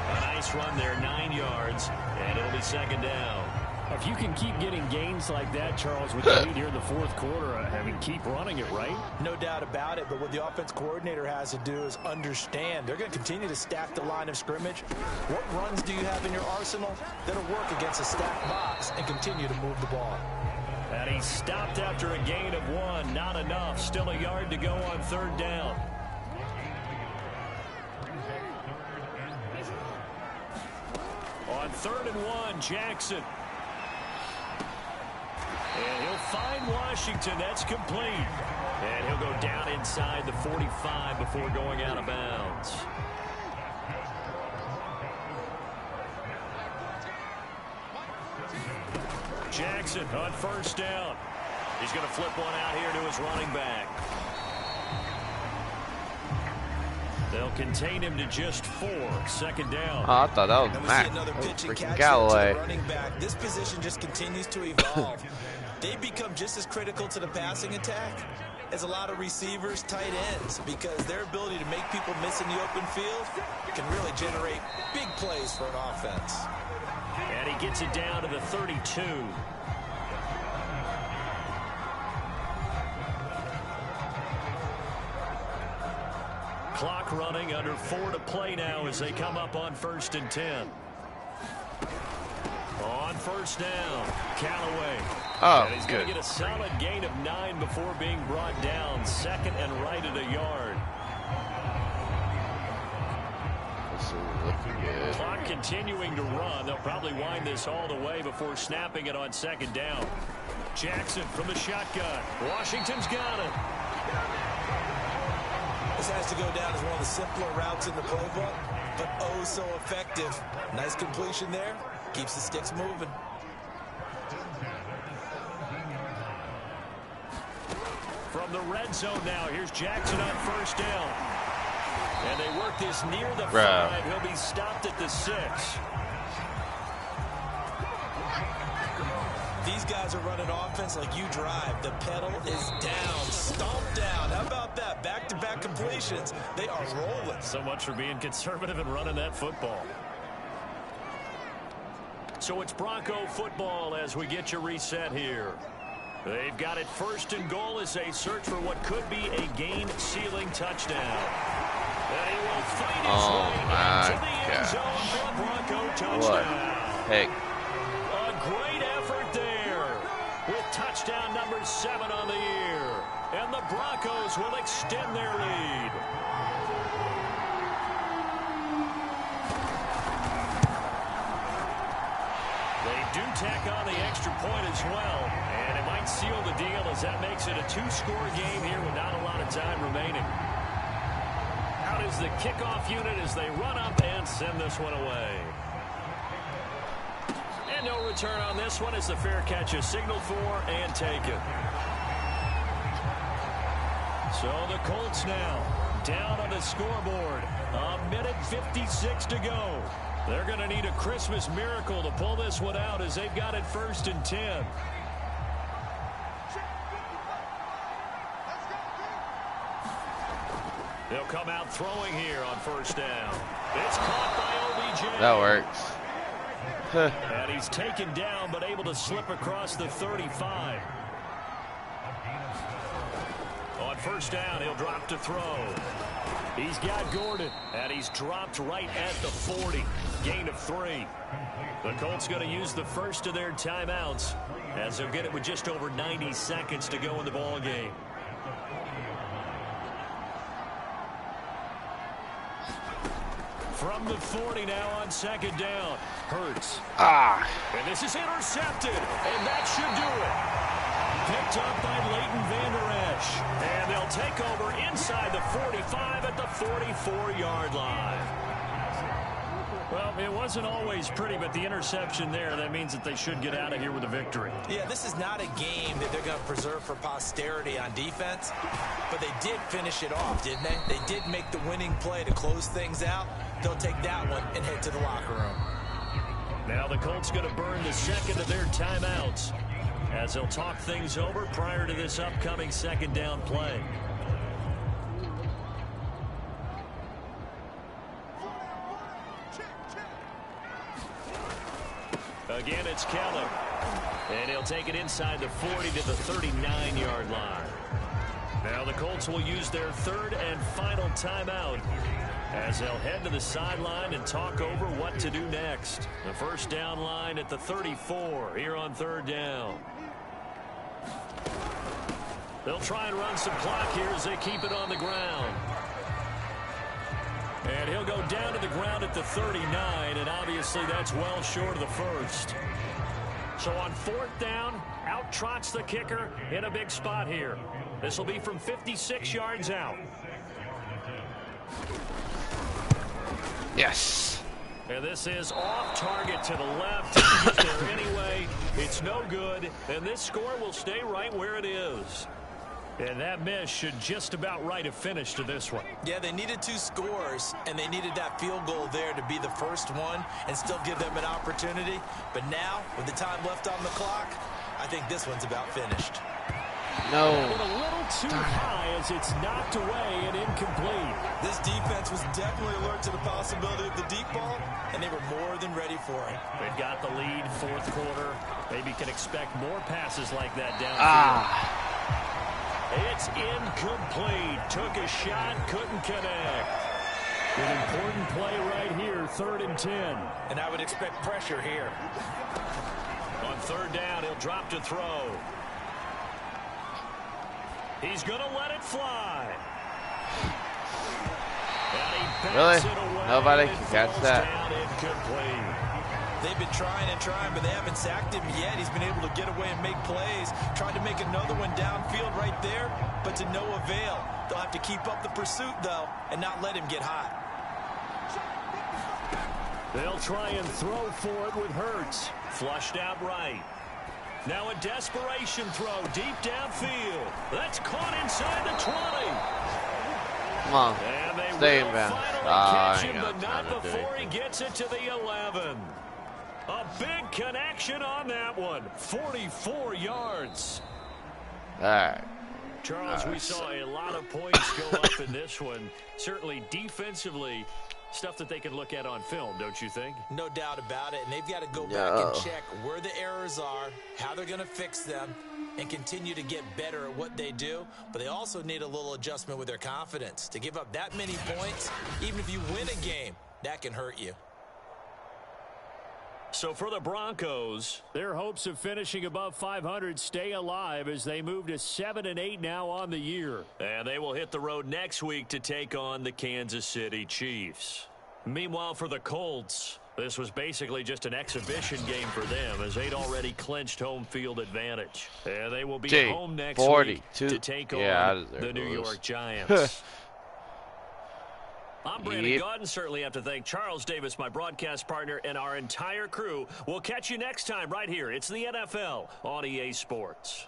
A nice run there, 9 yards, and it'll be 2nd down. If you can keep getting gains like that, Charles, with the lead here in the 4th quarter, I mean, keep running it, right? No doubt about it, but what the offense coordinator has to do is understand they're going to continue to stack the line of scrimmage. What runs do you have in your arsenal that'll work against a stacked box and continue to move the ball? And he stopped after a gain of 1. Not enough. Still a yard to go on 3rd down. On 3rd and 1, Jackson. And he'll find Washington. That's complete. And he'll go down inside the 45 before going out of bounds. Jackson on 1st down. He's going to flip one out here to his running back. They'll contain him to just 4. 2nd down. Oh, I thought that was Mac. Another pitch and catch Callaway. to the running back. This position just continues to evolve. They become just as critical to the passing attack as a lot of receivers, tight ends, because their ability to make people miss in the open field can really generate big plays for an offense. And he gets it down to the 32. Clock running, under 4 to play now as they come up on 1st and 10. On 1st down, Callaway. Oh, and he's going to get a solid gain of 9 before being brought down. 2nd and right at a yard. This is looking good. Clock continuing to run. They'll probably wind this all the way before snapping it on 2nd down. Jackson from the shotgun. Washington's got it. This has to go down as one of the simpler routes in the playbook, but oh so effective. Nice completion there. Keeps the sticks moving. From the red zone now, here's Jackson on 1st down. And they work this near the 5. He'll be stopped at the 6. These guys are running offense like you drive. The pedal is down, stomped down. How about that? Back-to-back completions. They are rolling. So much for being conservative and running that football. So it's Bronco football as we get you reset here. They've got it 1st and goal as they search for what could be a game-sealing touchdown. And he will find his way into the end zone for a Bronco touchdown. What? Heck. A great effort there with touchdown number 7 on the year. And the Broncos will extend their lead. They do tack on the extra point as well. And it might seal the deal as that makes it a 2-score game here with not a lot of time remaining. Out is the kickoff unit as they run up and send this one away. And no return on this one as the fair catch is signaled for and taken. So the Colts now down on the scoreboard. 1:56 to go. They're going to need a Christmas miracle to pull this one out as they've got it 1st and 10. They'll come out throwing here on first down. It's caught by OBJ. That works. And he's taken down, but able to slip across the 35. On first down, he'll drop to throw. He's got Gordon, and he's dropped right at the 40. Gain of 3. The Colts going to use the first of their timeouts as they'll get it with just over 90 seconds to go in the ball game. From the 40 now on second down. Hurts. And this is intercepted, and that should do it. Picked up by Leighton Vander Esch. And they'll take over inside the 45 at the 44-yard line. Well, it wasn't always pretty, but the interception there, that means that they should get out of here with a victory. Yeah, this is not a game that they're going to preserve for posterity on defense, but they did finish it off, didn't they? They did make the winning play to close things out. They'll take that one and head to the locker room. Now the Colts going to burn the second of their timeouts as they'll talk things over prior to this upcoming second down play. Again, it's Keller. And he'll take it inside the 40 to the 39-yard line. Now the Colts will use their third and final timeout as they'll head to the sideline and talk over what to do next. The first down line at the 34 here on third down. They'll try and run some clock here as they keep it on the ground. And he'll go down to the ground at the 39, and obviously that's well short of the first. So on fourth down, out trots the kicker in a big spot here. This will be from 56 yards out. Yes. And this is off target to the left. He's there anyway. It's no good, and this score will stay right where it is. And that miss should just about right a finish to this one. Yeah, they needed 2 scores, and they needed that field goal there to be the first one and still give them an opportunity. But now, with the time left on the clock, I think this one's about finished. No. But a little too high as it's knocked away and incomplete. This defense was definitely alert to the possibility of the deep ball, and they were more than ready for it. They've got the lead fourth quarter. Maybe can expect more passes like that downfield. It's incomplete. Took a shot, couldn't connect. An important play right here, 3rd and 10. And I would expect pressure here. On third down, he'll drop to throw. He's going to let it fly. And he backs it away. Nobody can catch that. Down incomplete. They've been trying and trying, but they haven't sacked him yet. He's been able to get away and make plays. Tried to make another one downfield right there, but to no avail. They'll have to keep up the pursuit, though, and not let him get hot. They'll try and throw for it with Hurts. Flushed out right. Now a desperation throw deep downfield. That's caught inside the 20. Come on. And they Stay in will bounds. finally catch him, but not before he gets it to the 11. A big connection on that one. 44 yards. All right. Charles, we saw a lot of points go up in this one. Certainly defensively, stuff that they can look at on film, don't you think? No doubt about it. And they've got to go back and check where the errors are, how they're going to fix them, and continue to get better at what they do. But they also need a little adjustment with their confidence. To give up that many points, even if you win a game, that can hurt you. So for the Broncos, their hopes of finishing above 500 stay alive as they move to 7-8 now on the year. And they will hit the road next week to take on the Kansas City Chiefs. Meanwhile, for the Colts, this was basically just an exhibition game for them as they'd already clinched home field advantage. And they will be home next week to take on the New York Giants. I'm Brandon Gaudin. Certainly have to thank Charles Davis, my broadcast partner, and our entire crew. We'll catch you next time right here. It's the NFL on EA Sports.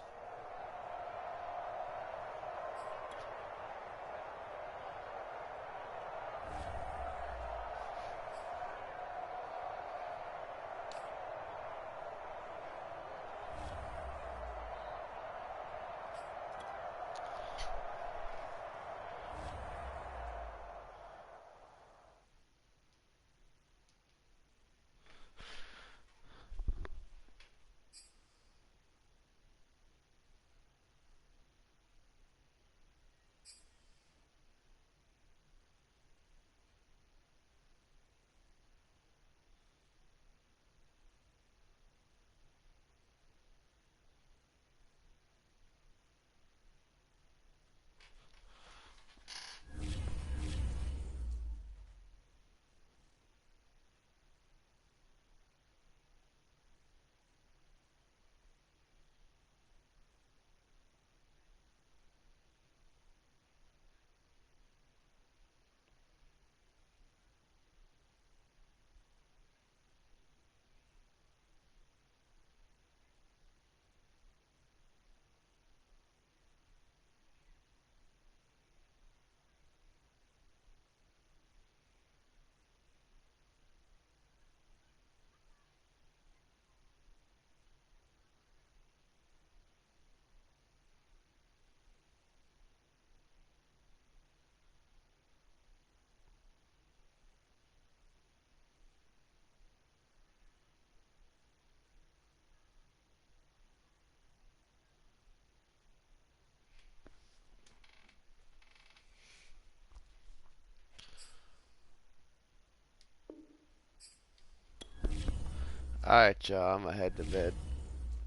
Alright, y'all. I'm gonna head to bed.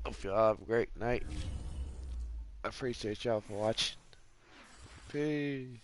Hope y'all have a great night. I appreciate y'all for watching. Peace.